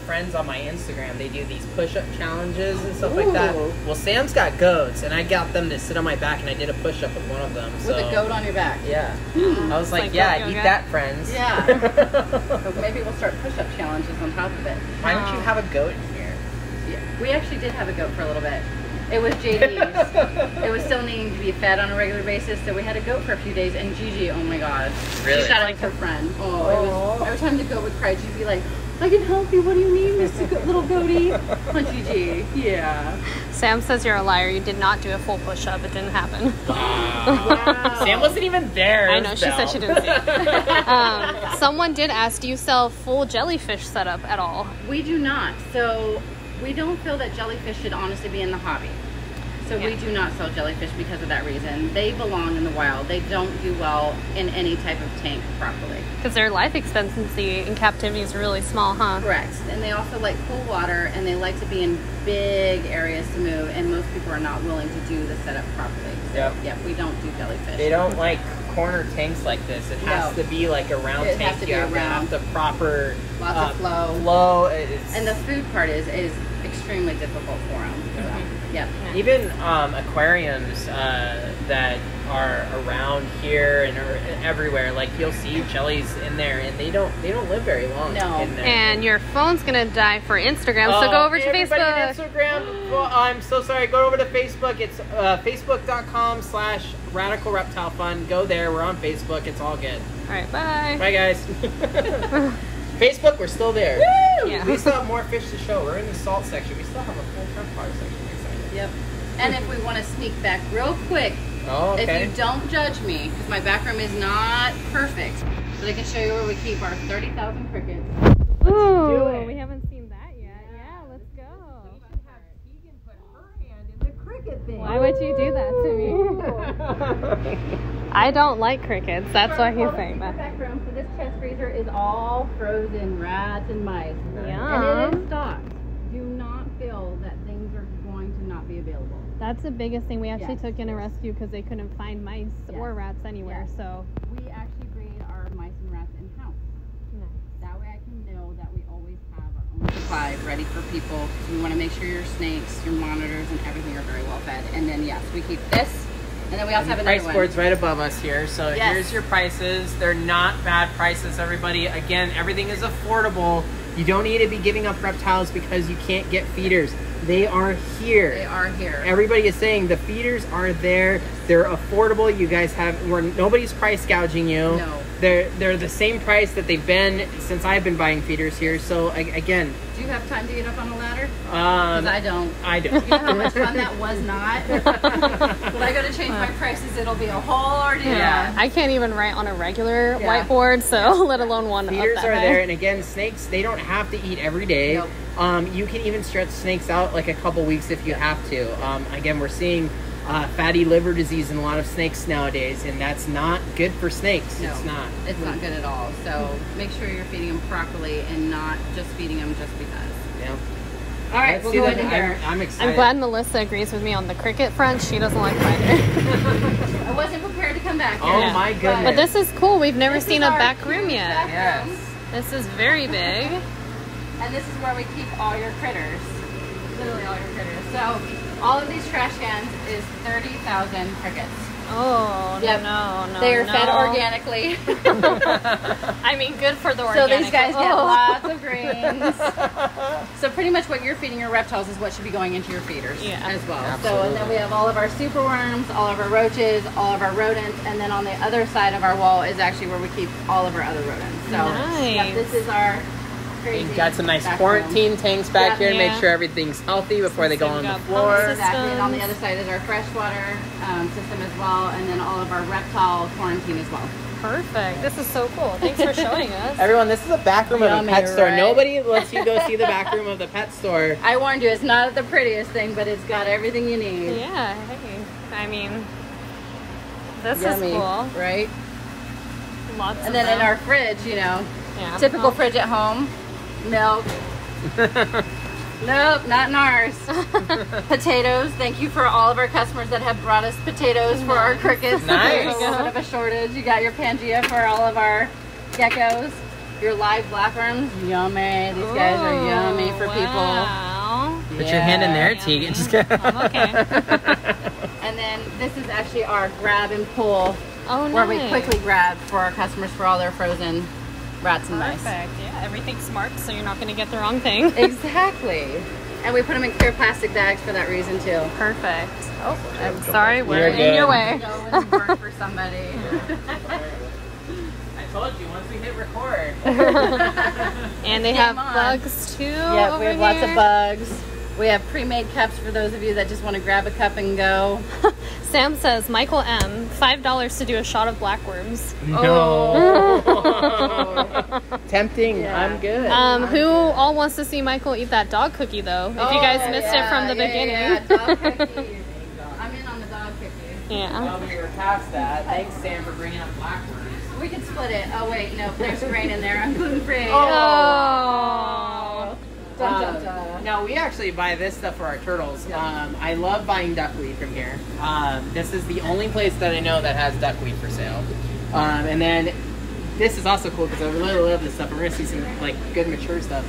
friends on my Instagram, they do these push-up challenges and stuff like that. Ooh. Well, Sam's got goats, and I got them to sit on my back, and I did a push-up with one of them. So, With a goat on your back. Yeah. I was like, like yeah, goat eat yoga. that, friends. Yeah. So maybe we'll start push-up challenges on top of it. Why don't you have a goat in here? Yeah. We actually did have a goat for a little bit. It was JD's. It was still needing to be fed on a regular basis, so we had a goat for a few days. And Gigi, oh my god, Really? she shot like her friend. Oh, it was, every time the goat would cry, she'd be like, "I can help you. What do you need, Mr. Little Goatie?" On Gigi, yeah. Sam says you're a liar. You did not do a full push-up. It didn't happen. Wow. Sam wasn't even there. I know. She said she didn't see it. Someone did ask, do you sell full jellyfish setup at all? We do not. So we don't feel that jellyfish should honestly be in the hobby. So we do not sell jellyfish because of that reason. They belong in the wild. They don't do well in any type of tank properly. Because their life expectancy in captivity is really small, huh? Correct. And they also like cool water, and they like to be in big areas to move, and most people are not willing to do the setup properly. So, yeah, we don't do jellyfish. They don't like corner tanks like this. It has to be like a round tank. Has to be around. The proper lots of flow. And the food part is extremely difficult for them. So, yeah. Even aquariums that are around here and are everywhere, like you'll see jellies in there, and they don't live very long. No. In there. And your phone's gonna die for Instagram, so go over to everybody Facebook. on Instagram. Well, I'm so sorry. Go over to Facebook. It's facebook.com/Radical Reptile Fun. Go there. We're on Facebook. It's all good. All right, bye. Bye, guys. Facebook, we're still there. Woo! Yeah. We still have more fish to show. We're in the salt section. We still have a full shrimp bar section. Yep. And if we want to sneak back real quick, if you don't judge me, because my back room is not perfect, but I can show you where we keep our 30,000 crickets. Ooh, we haven't seen that yet. Yeah, let's go. We should have Keegan put her hand in the cricket thing. Why would you do that to me? I don't like crickets. That's why he's saying that. Back room. So this chest freezer is all frozen rats and mice. Yum. And it is stocked. Do not feel that things are going to not be available. That's the biggest thing. We actually took in a rescue because they couldn't find mice or rats anywhere. Yes. So we actually breed our mice and rats in house. nice. That way I can know that we always have our own supply ready for people. We want to make sure your snakes, your monitors, and everything are very well fed. And then yes, we keep this, and then we also have another price one. board's right above us here. So here's your prices. They're not bad prices, everybody. Again, everything is affordable. You don't need to be giving up reptiles because you can't get feeders. They are here. They are here. Everybody is saying the feeders are there. They're affordable. You guys nobody's price gouging you. No. They're the same price that they've been since I've been buying feeders here. So again, do you have time to get up on a ladder? Because I don't. I don't. You know how much fun that was not? When I go to change my prices, it'll be a whole ordeal. Yeah, I can't even write on a regular whiteboard, so let alone one Feeders up that are high. there, and again, snakes, they don't have to eat every day. Nope. You can even stretch snakes out like a couple weeks if you have to. Again, we're seeing fatty liver disease in a lot of snakes nowadays, and that's not good for snakes. No, it's not. It's not good at all. So make sure you're feeding them properly and not just feeding them just because. Yeah. All right, we'll go into here. I'm excited. I'm glad Melissa agrees with me on the cricket front. She doesn't like fighter. I wasn't prepared to come back here. Oh my goodness. But this is cool. We've never seen a our back room huge yet. back room. This is very big. And this is where we keep all your critters. Literally all your critters. So all of these trash cans is 30,000 crickets. Oh, Yep. no. They are fed organically. I mean, good for the So organic. these guys get lots of greens. So pretty much what you're feeding your reptiles is what should be going into your feeders as well. Absolutely. So and then we have all of our superworms, all of our roaches, all of our rodents, and then on the other side of our wall is actually where we keep all of our other rodents. So Nice. this is our crazy You've got some nice back quarantine room. tanks back here to Yeah. make sure everything's healthy before they go on the got floor. pump Exactly, and on the other side is our freshwater system as well, and then all of our reptile quarantine as well. Perfect. This is so cool. Thanks for showing us. Everyone, this is a back room of a Yummy, pet store. right? Nobody lets you go see the back room of the pet store. I warned you, it's not the prettiest thing, but it's got everything you need. Yeah, hey. I mean, this Yummy, is cool. right? Lots And then in our fridge, you know, yeah. typical fridge at home, milk. Nope, not in ours. Potatoes. Thank you for all of our customers that have brought us potatoes for our crickets. Nice. There's a little bit of a shortage. You got your Pangea for all of our geckos. Your live blackworms. Yummy. These guys are yummy for Wow. people. Put your hand in there, Tegan. Just kidding. Okay. And then this is actually our grab and pull, Oh, nice. where we quickly grab for our customers for all their frozen rats and mice. Perfect. Yeah, everything's smart, so you're not going to get the wrong thing. Exactly. And we put them in clear plastic bags for that reason too. Perfect. Oh, I'm sorry. We're You're in good. your way. Go and work for somebody. I told you, once we hit record. And they Game have on. bugs too. Yeah, we have over lots of here. bugs. We have pre-made cups for those of you that just want to grab a cup and go. Sam says, Michael M, $5 to do a shot of blackworms. No. Tempting. Yeah. I'm good. Who all wants to see Michael eat that dog cookie though? If you guys missed it from the beginning. Yeah, dog cookies. Yeah. we were past that. Thanks, Sam, for bringing up blackbirds. We could split it. Oh wait, no, there's grain in there. I'm gluten free. Oh. Dun, dun, dun. No, we actually buy this stuff for our turtles. I love buying duckweed from here. This is the only place that I know that has duckweed for sale. And then this is also cool because I really love this stuff. We're gonna see some like good mature stuff.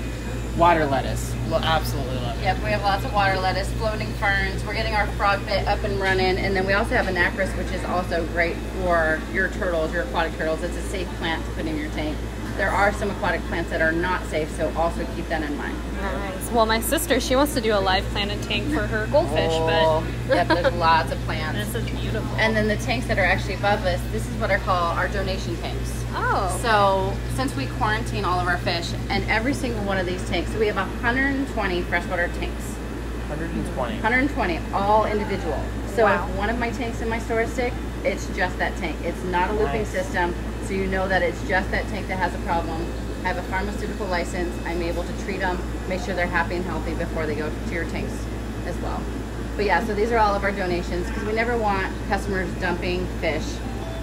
Water lettuce. Well, absolutely love it. Yep, we have lots of water lettuce, floating ferns. We're getting our frog bit up and running, and then we also have anacris, which is also great for your turtles, your aquatic turtles. It's a safe plant to put in your tank. There are some aquatic plants that are not safe, so also keep that in mind. Nice. Well, my sister, she wants to do a live planted tank for her goldfish, Yep, there's lots of but plants. this is beautiful. And then the tanks that are actually above us, this is what are called our donation tanks. Oh. So since we quarantine all of our fish, and every single one of these tanks, so we have 120 freshwater tanks. 120. 120, all individual. So Wow. if one of my tanks in my storage stick, it's just that tank. It's not a looping Nice. system, so you know that it's just that tank that has a problem. I have a pharmaceutical license. I'm able to treat them, make sure they're happy and healthy before they go to your tanks as well. But yeah, so these are all of our donations because we never want customers dumping fish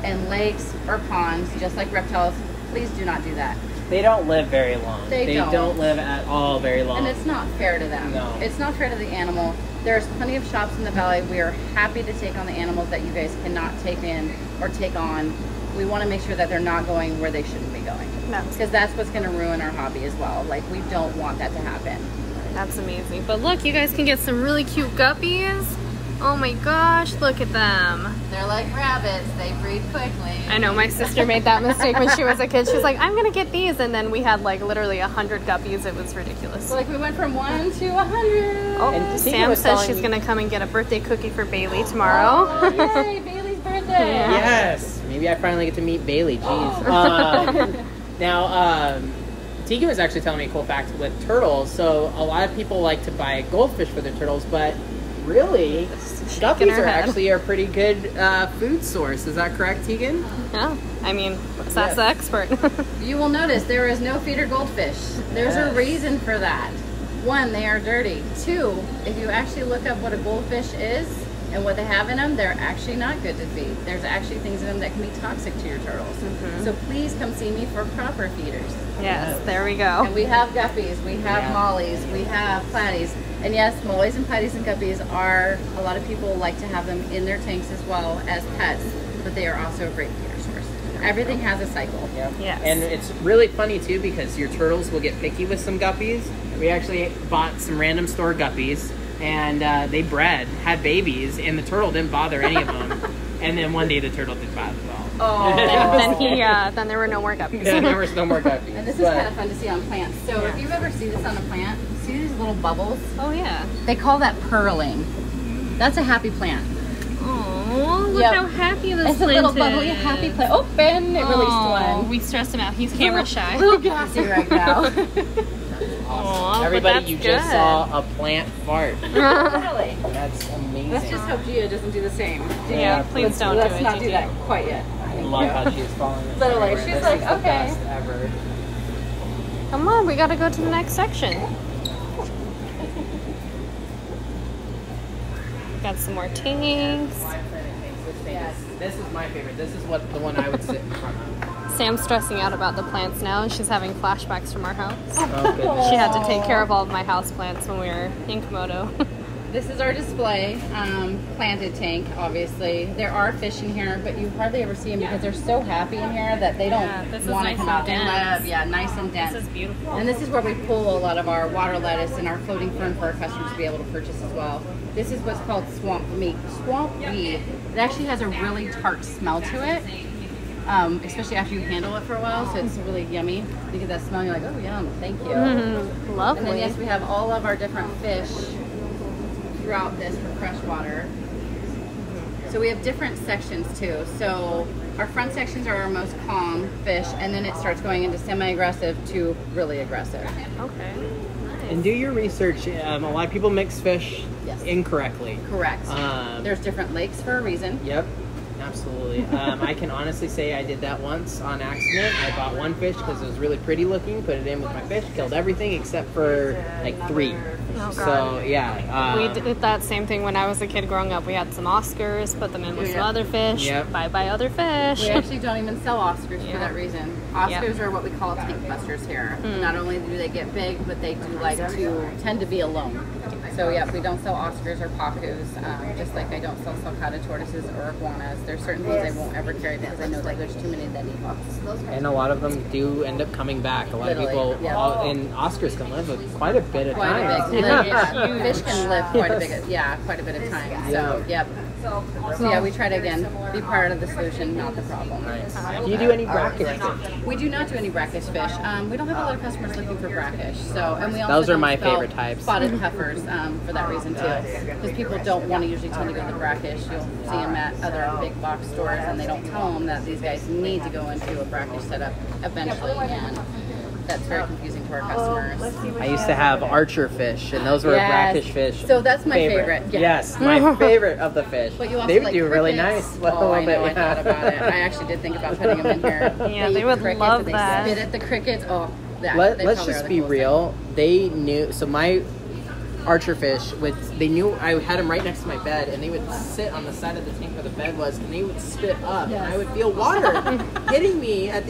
in lakes or ponds, just like reptiles. Please do not do that. They don't live very long. They don't. don't live at all very long. And it's not fair to them. No. It's not fair to the animal. There's plenty of shops in the valley. We are happy to take on the animals that you guys cannot take in or take on. We want to make sure that they're not going where they shouldn't be going. No. Because that's what's going to ruin our hobby as well. Like, we don't want that to happen. That's amazing. But look, you guys can get some really cute guppies. Oh my gosh, look at them. They're like rabbits. They breed quickly. I know, my sister made that mistake when she was a kid. She was like, I'm gonna get these, and then we had like literally 100 guppies. It was ridiculous. So, like, we went from 1 to 100. Oh, And Tika Sam was says telling she's me- gonna come and get a birthday cookie for Bailey tomorrow. Oh, yay, Bailey's birthday. Yeah. Yes. Maybe I finally get to meet Bailey. Jeez. Now, Tika was actually telling me a cool fact with turtles. So a lot of people like to buy goldfish for their turtles, but really, shaking guppies her are head. actually a pretty good food source. Is that correct, Tegan? Yeah, I mean, that's the expert. You will notice there is no feeder goldfish. There's a Yes. reason for that. 1, they are dirty. 2, if you actually look up what a goldfish is and what they have in them, they're actually not good to feed. There's actually things in them that can be toxic to your turtles. So please come see me for proper feeders. Yes, there we And go. we have guppies, we have Yeah. mollies, we have platies. And yes, mollies and platies and guppies are, a lot of people like to have them in their tanks as well as pets, but they are also a great feeder source. Everything has a cycle. Yep. Yes. And it's really funny too because your turtles will get picky with some guppies. We actually bought some random store guppies and they bred, had babies, and the turtle didn't bother any of them. And then one day the turtle did bother them all. Oh. Then there were no more guppies. Yeah, there was no more guppies. And this is But- kind of fun to see on plants. So if you ever see this on a plant, see these little bubbles? Oh yeah. They call that purling. That's a happy plant. Oh, look Yep. how happy this It's a little plant bubbly is. happy plant. Oh, Ben, it released Oh, one. we stressed him out. He's camera shy. A little gassy right now. Aw, but Everybody, that's you just good. saw a plant fart. Really? That's amazing. Let's just hope Gia doesn't do the same. Yeah, please don't Let's do it. not do Gigi. that quite yet. I love how she's following this. Literally, everywhere. she's This like, is the okay. best ever. Come on, we gotta go to the next section. Got some more tanks. This is my favorite. This is what the one I would sit in front of. Sam's stressing out about the plants now, and she's having flashbacks from our house. Oh, goodness. She had to take care of all of my house plants when we were in Komodo. This is our display planted tank, obviously. There are fish in here, but you hardly ever see them because they're so happy in here that they Yeah, don't this is want to nice come and out and dense. live. Yeah, nice and dense. This is beautiful. And this is where we pull a lot of our water lettuce and our floating fern for our customers to be able to purchase as well. This is what's called swamp meat. Swamp weed. It actually has a really tart smell to it, especially after you handle it for a while. So it's really yummy. You get that smell, and you're like, oh yum, thank you. Lovely. And then yes, we have all of our different fish throughout this for freshwater. So we have different sections too. So our front sections are our most calm fish, and then it starts going into semi-aggressive to really aggressive. Okay. And do your research. A lot of people mix fish Yes. incorrectly. Correct. Um, There's different lakes for a reason. Yep. Absolutely. I can honestly say I did that once on accident. I bought one fish because it was really pretty looking, put it in with my fish, killed everything except for like 3. Oh, God. So, yeah. We did that same thing when I was a kid growing up. We had some Oscars, put them in with some other fish. Yep. Bye-bye other fish. We actually don't even sell Oscars for that reason. Oscars are what we call tank busters here. Not only do they get big, but they do like to tend to be alone. So yeah, we don't sell Oscars or Pacus, just like I don't sell sulcata tortoises or iguanas. There's certain things I won't ever carry because I know that there's too many that need boxes. And a lot of them do end up coming back. A lot of people, and Oscars can live with quite a bit of time. Fish can live quite a bit of time. So yep. So yeah, we try to again be part of the solution, not the problem. Do you do any brackish? We do not do any brackish fish. We don't have a lot of customers looking for brackish. So and we also those are don't my sell favorite types. Spotted puffers for that reason too, because people don't want to usually tend to go to the brackish. You'll see them at other big box stores, and they don't tell them that these guys need to go into a brackish setup eventually, and that's very confusing to our customers. I used to have archer fish, and those were brackish fish. So that's my favorite. Yes, my favorite of the fish. But you also they would like do really crickets. nice. I know. I thought about it. I actually did think about putting them in here. Yeah, they would love that. They spit at the crickets. Oh, let's just be real. They knew. So my archer fish they knew I had them right next to my bed, and they would sit on the side of the tank where the bed was, and they would spit up, and I would feel water hitting me at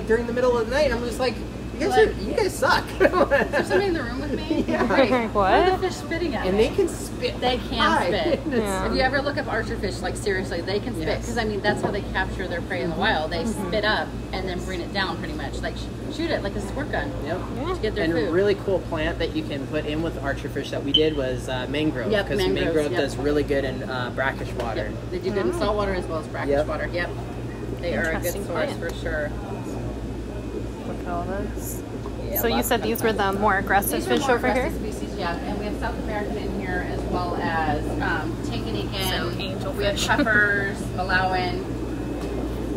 during the middle of the night. I'm just like, you guys suck. Is there somebody in the room with me? Yeah. What? What are the fish spitting at? And they can spit. They can spit. Yeah. If you ever look up archer fish, like seriously, they can spit. Because I mean, that's how they capture their prey in the wild. They spit up and then bring it down pretty much. Like shoot it like a squirt gun. Yep. To get their And food. a really cool plant that you can put in with archer fish that we did was mangrove. Yep, Because mangrove yep. does really good in brackish water. Yep. They do good in saltwater as well as brackish water. Yep. They are a good Interesting source plant. for sure. Look at all this. Yeah, So you said these were the more aggressive These are fish more over here? aggressive species, yeah. And we have South American in here as well as Tinkeneekin. So we have puffers, Malawan.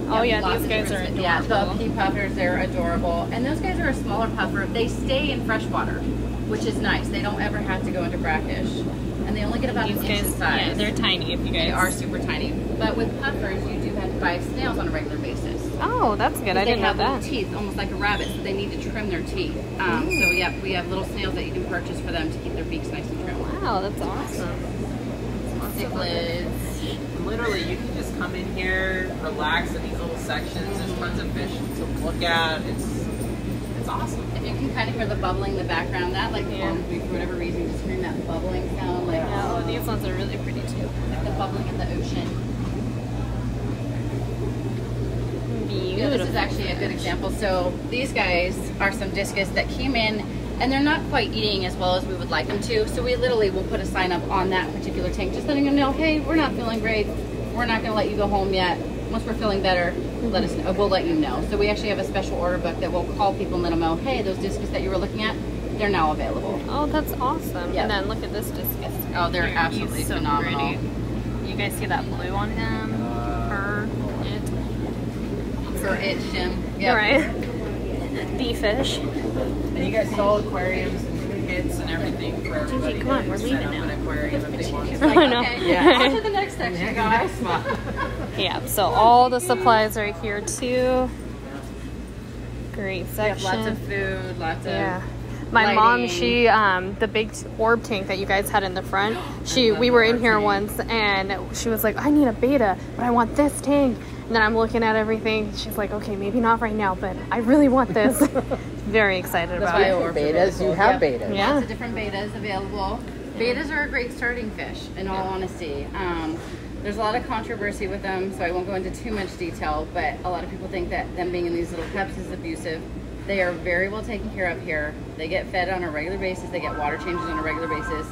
Oh yeah, lots these of guys are different- adorable. Yeah, the pea puffers, they're adorable. And those guys are a smaller puffer. They stay in freshwater, which is nice. They don't ever have to go into brackish. And they only get about These an inch in guys, size. yeah, they're tiny if you guys. They are super tiny. But with puffers, you do have to buy snails on a regular basis. Oh, that's good. I They didn't know have little that. teeth, almost like a rabbit, so they need to trim their teeth. So yeah, we have little snails that you can purchase for them to keep their beaks nice and trim. Wow, that's awesome. Cichlids. Literally, you can just come in here, relax in these little sections. There's tons of fish to look at. It's awesome. If you can kind of hear the bubbling in the background, that like warms me for whatever reason, just hearing that bubbling sound, like Yeah, oh, these ones are really pretty too. like the bubbling in the ocean. Beautiful. Yeah, this is actually a good example. So these guys are some discus that came in, and they're not quite eating as well as we would like them to. So we literally will put a sign up on that particular tank, just letting them know, hey, we're not feeling great. We're not going to let you go home yet. Once we're feeling better, let us know. We'll let you know. So we actually have a special order book that will call people and let them know, hey, those discus that you were looking at, they're now available. Oh, that's awesome. Yep. And then look at this discus. Oh, they're Here, absolutely he's so phenomenal. pretty. You guys see that blue on him? Her, it. For it, Jim. You're right. The fish. And you guys saw aquariums and kits and everything for everybody. come on, we're to leaving set up now. an aquarium if they want. I know. Okay, Yeah. on to the next section, guys. Yeah, so all the supplies are here too. Great We have section. lots of food, lots of Yeah. My mom, lighting. she, the big orb tank that you guys had in the front, we were in here once and she was like, I need a beta, but I want this tank. And then I'm looking at everything. She's like, okay, maybe not right now, but I really want this. Very excited That's about why it. orbs are Betas, really you cool. have Yep. betas. Yeah. Lots of different betas available. Betas are a great starting fish, in all honesty. There's a lot of controversy with them, so I won't go into too much detail, but a lot of people think that them being in these little cups is abusive. They are very well taken care of here. They get fed on a regular basis. They get water changes on a regular basis.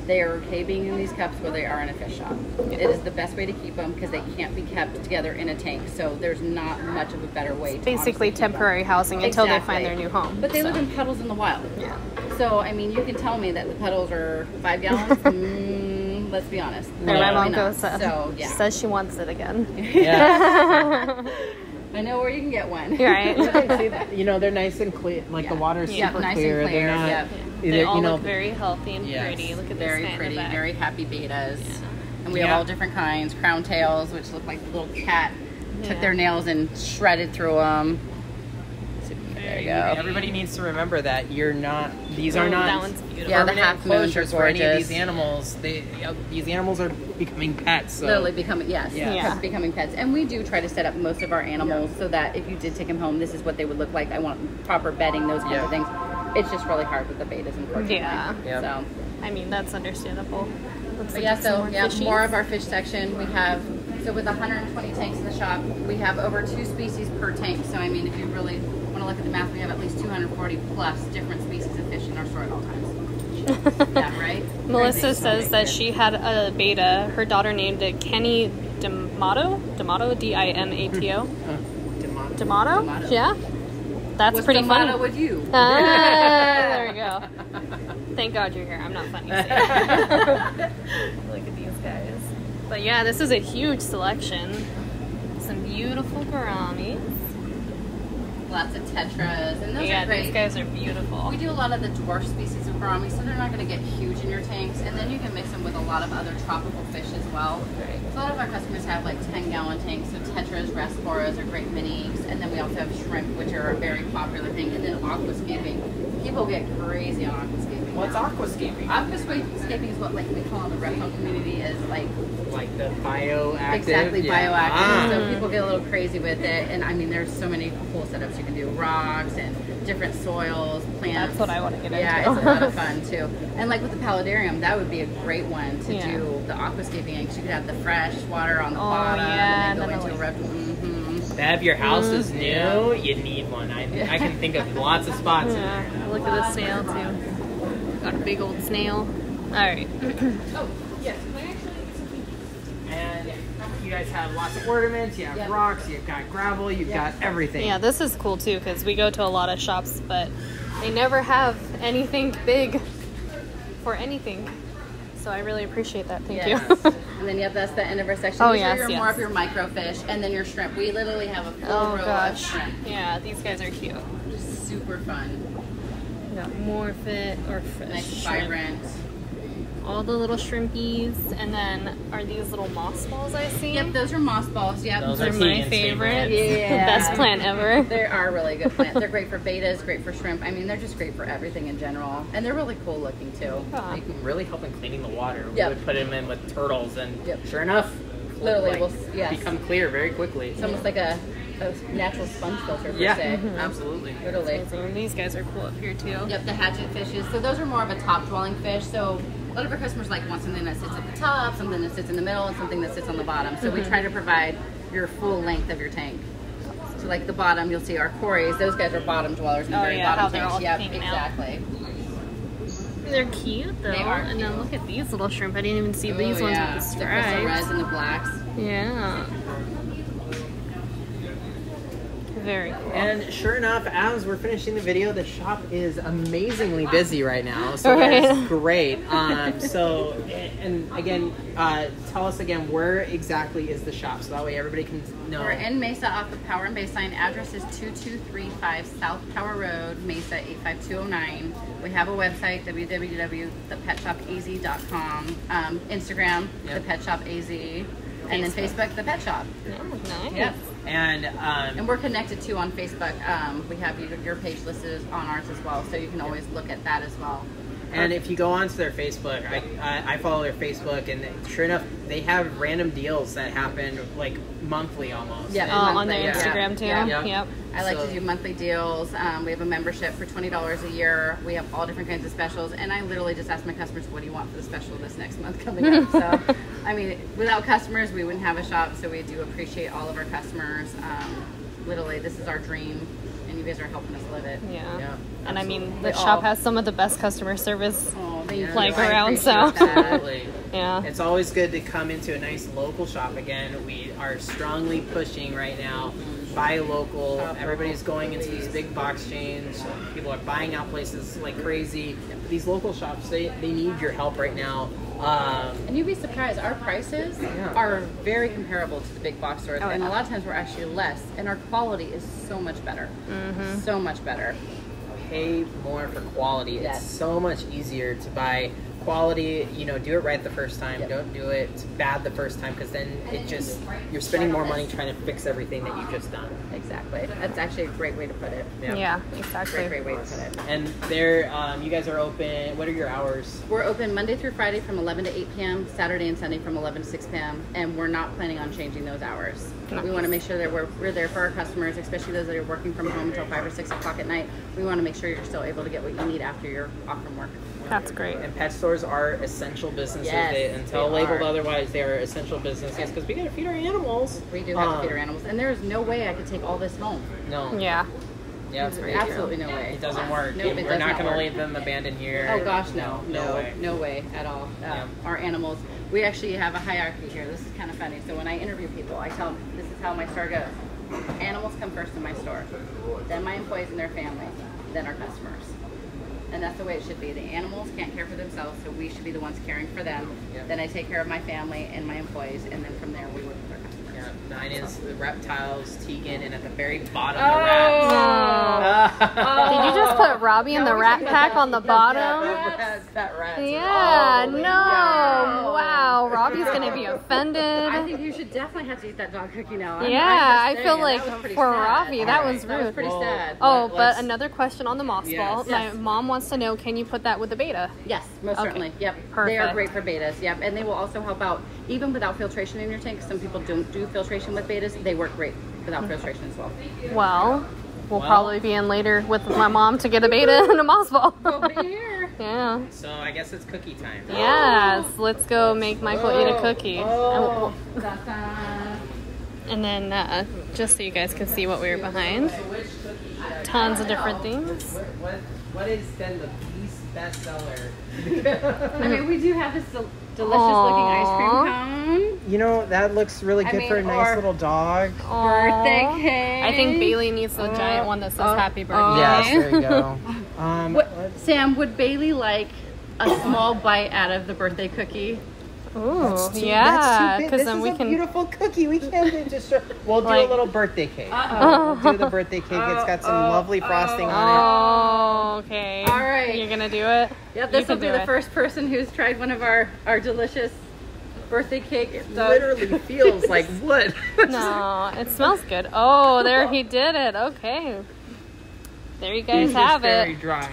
They are okay being in these cups where they are in a fish shop. It is the best way to keep them because they can't be kept together in a tank, so there's not much of a better way to Basically honestly keep them. temporary housing until they Exactly. find their new home. But they so. live in puddles in the wild. Yeah. So, I mean, you can tell me that the puddles are 5 gallons. Let's be honest. There my Probably mom not. goes, So, yeah. says she wants it again. Yeah. I know where you can get one. You're right. You can see that, you know, they're nice and clear. Like the water's Yeah, super nice clear. and clear. They're not. Yep. They Either, all you know, look very healthy and Yes. pretty. Look at Very this guy in pretty, the back. very happy betas. And we have all different kinds. Crown tails, which look like the little cat took their nails and shredded through them. There you go. Everybody needs to remember that these are not that one's beautiful. Yeah, the permanent half moons are closures for any of gorgeous. these animals. These animals are becoming pets. So. Literally becoming, Yeah. becoming pets. And we do try to set up most of our animals so that if you did take them home, this is what they would look like. I want proper bedding, those kinds of things. It's just really hard with the betas, unfortunately. Yeah. Yep. So, I mean, that's understandable. Looks but like it's some fishies. more of our fish section. We have, so with 120 tanks in the shop, we have over 2 species per tank. So, I mean, if you really want to look at the math, we have at least 240 plus different species of fish in our store at all times. Yeah, right? Melissa Crazy. says that she had a beta. Her daughter named it Kenny D'Amato, D-I-M-A-T-o. D'Amato. D'Amato? Yeah. That's What's pretty the funny. motto with you? There we go. Thank God you're here. I'm not funny. Look at these guys. But yeah, this is a huge selection. Some beautiful gouramis. Lots of tetras, and those Yeah, are great. these guys are beautiful. We do a lot of the dwarf species of gourami, so they're not going to get huge in your tanks, and then you can mix them with a lot of other tropical fish as well. Right. So a lot of our customers have like 10-gallon tanks, so tetras, rasboras are great minis, and then we also have shrimp, which are a very popular thing, and then aquascaping. People get crazy on aquascaping. What's aquascaping? Aquascaping is what like we call in the reptile community is like the bioactive. exactly Yeah. bioactive. So people get a little crazy with it, and I mean, there's so many cool setups you can do: rocks and different soils, plants. That's what I want to get Yeah, into. it's a lot of fun too. And like with the paludarium, that would be a great one to do the aquascaping. Because you could have the fresh water on the bottom, yeah, and then go and then into a reptile. If your house is new, you need one. I can think of lots of spots in there. Look at the snail too. Got a big old snail. All right. Oh, yes. And you guys have lots of ornaments, you have rocks, you've got gravel, you've got everything. Yeah, this is cool too because we go to a lot of shops, but they never have anything big for anything. So I really appreciate that. Thank you. And then that's the end of our section. Oh, These yes, are yes. more of your microfish, and then your shrimp. We literally have a full Oh row gosh. of shrimp. Yeah, these guys are cute. Super fun. We got more fish. Nice, shrimp. vibrant. All the little shrimpies, and then are these little moss balls I see? Yep, those are moss balls. Yep. Those Those are are my Keegan's favorites. Yeah. Best plant ever. They are really good plants. They're great for betas, great for shrimp. I mean, they're just great for everything in general. And they're really cool looking too. They can really help in cleaning the water. We Yep. would put them in with turtles, and Yep. sure enough, Literally, yes. become clear very quickly. It's almost like a natural sponge filter per Yeah, se. absolutely. Literally. And these guys are cool up here too. Yep, the hatchet fishes. So those are more of a top dwelling fish. So a lot of our customers want something that sits at the top, something that sits in the middle, and something that sits on the bottom. So we try to provide your full length of your tank. So like the bottom, you'll see our cories. Those guys are bottom dwellers in the very how bottom they're tanks. all Yep, hanging out. exactly. They're cute though. They are And then cute. look at these little shrimp. I didn't even see these Oh, ones yeah. with the The crystal stripes. reds and the blacks. Yeah. Very cool. And sure enough, as we're finishing the video, the shop is amazingly busy right now. So Right. that's great. So, and again, tell us again, where exactly is the shop? So that way everybody can know. We're in Mesa off the Power and Baseline. Address is 2235 South Power Road, Mesa 85209. We have a website, www.thepetshopaz.com. Instagram, Yep. thepetshopaz. And then Facebook, The Pet Shop. Oh, nice. Yep. And we're connected too on Facebook. We have your page listed on ours as well, so you can always look at that as well. And if you go onto their Facebook, I follow their Facebook, and sure enough, they have random deals that happen like monthly almost. Yeah. And- On their Yeah. Instagram too. Yeah. Yep. I like So- to do monthly deals. We have a membership for $20 a year. We have all different kinds of specials, and I literally just ask my customers, "What do you want for the special this next month coming up?" So, I mean, without customers, we wouldn't have a shop. So we do appreciate all of our customers. Literally, this is our dream, and you guys are helping us live it. Yeah. Yeah, And I mean, We the all- shop has some of the best customer service. Oh, thank you. Like I around, appreciate so. that. Absolutely. Yeah. It's always good to come into a nice local shop again. We are strongly pushing right now, buy local. Shop Everybody's local, going into these please. big box chains. People are buying out places like crazy. These local shops, they need your help right now. And you'd be surprised, our prices Yeah. are very comparable to the big box stores, Oh, and a yeah. lot of times we're actually less, and our quality is so much better. So much better. Pay more for quality. Yes. It's so much easier to buy quality, you know, do it right the first time. Yep. Don't do it bad the first time, because then you're spending more money trying to fix everything that you've just done. Exactly. That's actually a great way to put it. Yeah, exactly. Great way to put it. And there, you guys are open. What are your hours? We're open Monday through Friday from 11 to 8 p.m., Saturday and Sunday from 11 to 6 p.m., and we're not planning on changing those hours. No. We want to make sure that we're there for our customers, especially those that are working from home until 5 or 6 o'clock at night. We want to make sure you're still able to get what you need after you're off from work. That's great. And pet stores are essential businesses. Yes, Until they labeled are. otherwise, they are essential businesses, because we got to feed our animals. We do have to feed our animals, and there's no way I could take all this home. No. Yeah. Yeah, it's very Absolutely true. no way. It doesn't work. Nope, it We're does not not going to work. leave them abandoned here. Oh gosh, no way at all. Yeah. Our animals, we actually have a hierarchy here. This is kind of funny. So when I interview people, I tell them this is how my store goes. Animals come first in my store, then my employees and their families, then our customers. And that's the way it should be. The animals can't care for themselves, so we should be the ones caring for them. Yep. Then I take care of my family and my employees, and then from there we work with our customers. Yeah, mine is the reptiles, Tegan, and at the very bottom, Oh. the rats. Did you just put Robbie in the rat pack on the bottom? Fat rats. Yeah, Oh, no. yeah. Wow, Robbie's going to be I offended. think you should definitely have to eat that dog cookie now. Yeah, I'm I just feel saying, like that was pretty for sad. Robbie, that was That was rude. pretty Well, sad. Oh, but let's- another question on the moss Yes. ball. Yes. My mom wants to know, can you put that with the beta? Yes, most Okay. certainly. Yep. They Perfect. are great for betas. Yep. And they will also help out even without filtration in your tank. Some people don't do filtration with betas. They work great without filtration as well. Well, we'll Well- probably be in later with my mom to get a beta and a moss ball. Over here. Yeah. So I guess it's cookie time. Yes, let's go make Michael eat a cookie. Oh. And then, just so you guys can see what we were behind, tons of different things. What is then the least bestseller? I mean, we do have this delicious looking ice cream cone. You know, that looks really I good for a mean, nice or- little dog. Birthday Aw. cake. I think Bailey needs the giant one that says happy birthday. Yes, there you go. Sam, would Bailey like a small bite out of the birthday cookie? Ooh, yeah, because This then is we a can. beautiful cookie. We can't do just. We'll do Like- a little birthday cake. Uh-oh. We'll do the birthday cake. It's got some lovely frosting on Oh, okay. All right. You're gonna do it? Yep, You this will can be do the it. first person who's tried one of our delicious birthday cake. it. Literally feels like wood. No, it smells good. Oh, there he did it. Okay. There you guys It's have very it. dry.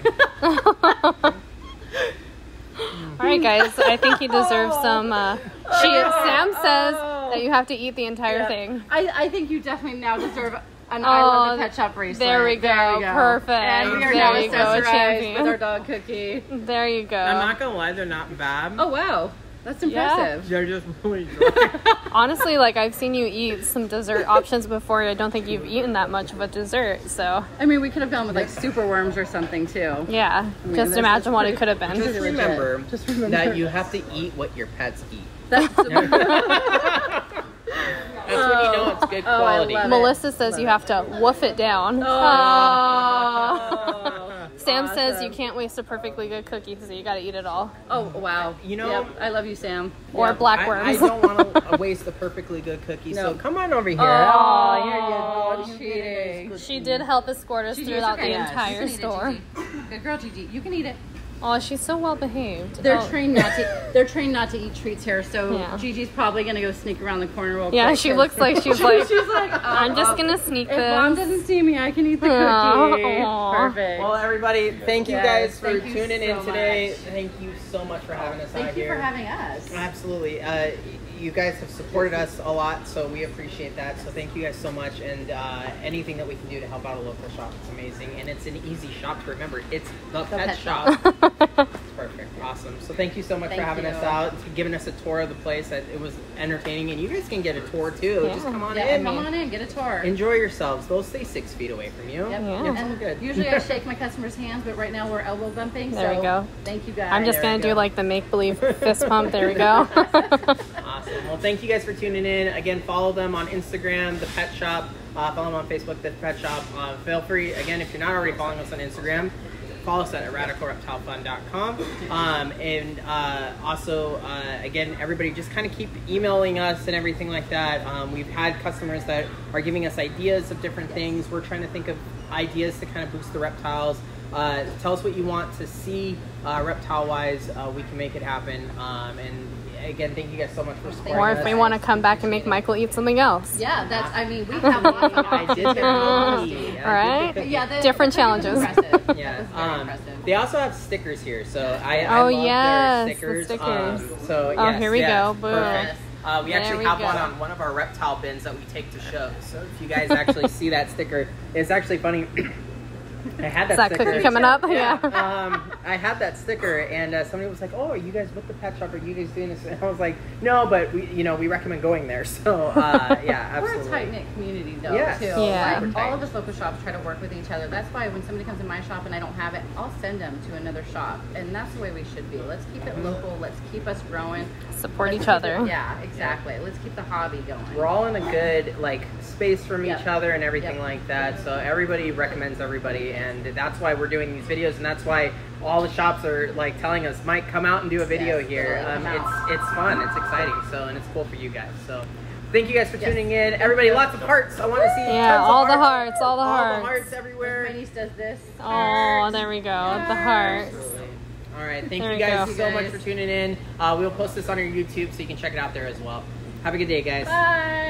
All right, guys. I think he deserves some. Sam says that you have to eat the entire thing. I think you definitely now deserve an I Love the Pet Shop bracelet. There we go. Perfect. And we are There now you go, accessorized champion. with our dog cookie. There you go. I'm not gonna lie, they're not bad. Oh wow, that's impressive. They're just really dry. Honestly, like I've seen you eat some dessert options before. I don't think you've eaten that much of a dessert. So I mean, we could have gone with like super worms or something too. yeah, mean, just this imagine is what pretty- it could have been. Just Really remember, legit. Just remember. that you have to eat what your pets eat. That's That's when you know it's good I quality. love it. Melissa says you have to woof it down. Oh. Sam says Awesome. you can't waste a perfectly good cookie, so you got to eat it all. Oh wow. You know- Yep, I love you, Sam. Or Yep. black I worms. don't want to waste the perfectly good cookie, so No. come on over here. Oh, here you go. cheating. She did help escort us Gigi, throughout it's okay. the Yes, entire you can eat it, store. Gigi. Good girl, Gigi. You can eat it. Oh, she's so well behaved. They're Oh. trained not to. They're trained not to eat treats here. So Yeah. Gigi's probably gonna go sneak around the corner real Yeah, quick. she looks like she's like, She's like, I'm just gonna sneak If Mom this. doesn't see me, I can eat the cookie. Aw. Perfect. Well, everybody, thank you Yes, guys for thank you tuning in so today. much. Thank you so much for having us out Thank you here. for having us. Absolutely. You guys have supported us a lot, so we appreciate that. So thank you guys so much. And anything that we can do to help out a local shop is amazing. And it's an easy shop to remember. It's the Pet Pet Shop. It's perfect. Awesome. So thank you so much Thank for having you. us out, giving us a tour of the place. It was entertaining. And you guys can get a tour too. Yeah. Just come on Yeah, in. come on in, get a tour. Enjoy yourselves. They'll stay 6 feet away from you. Yep. Yeah. And It's all good. usually I shake my customers' hands, but right now we're elbow bumping. There so we go. Thank you guys. I'm just There gonna we do go. like the make-believe fist pump. There we go. Awesome. Well, thank you guys for tuning in. Again, follow them on Instagram, The Pet Shop. Follow them on Facebook, The Pet Shop. Feel free, again, if you're not already following us on Instagram, follow us at radicalreptilefun.com. Also, again, everybody just kind of keep emailing us and everything like that. We've had customers that are giving us ideas of different things. We're trying to think of ideas to kind of boost the reptiles. Tell us what you want to see reptile-wise. We can make it happen. And again, thank you guys so much for supporting Or us. if we want to come back and make Michael eat something else. Yeah, that's. I mean, we have lots of I did the cookie. Right? Yeah, Different the cookie was challenges. impressive. Yeah. That was very impressive. They also have stickers here, so I Oh, love yes, their the stickers. stickers. So Oh, yes, here we yes, go. Boom. Perfect. We There actually we have go. one on one of our reptile bins that we take to show. So if you guys actually see that sticker, it's actually funny. I had that Is that sticker. cookie coming up? Yeah. Yeah. I had that sticker, and somebody was like, "Oh, are you guys with the pet shop? Are you guys doing this?" And I was like, "No, but we recommend going there." So yeah, absolutely. We're a tight-knit community, though, Yes. too. Yeah. Like, all of us local shops try to work with each other. That's why when somebody comes in my shop and I don't have it, I'll send them to another shop. And that's the way we should be. Let's keep it local. Let's keep us growing. Support Let's each keep other. it- yeah, exactly. Let's keep the hobby going. We're all in a good space from Yep. each other and everything Yep. like that. So everybody recommends everybody, and that's why we're doing these videos, and that's why all the shops are telling us, Mike, come out and do a video Yes, here. come out. It's fun, it's exciting, and it's cool for you guys. So thank you guys for Yes. tuning in. Everybody, lots of hearts. I want to see Yeah, tons all of the hearts. hearts, all the hearts. hearts My everywhere. niece does this. Oh, there we go. The hearts. All right, thank There you we guys go. so much for tuning in. We'll post this on our YouTube so you can check it out there as well. Have a good day, guys. Bye.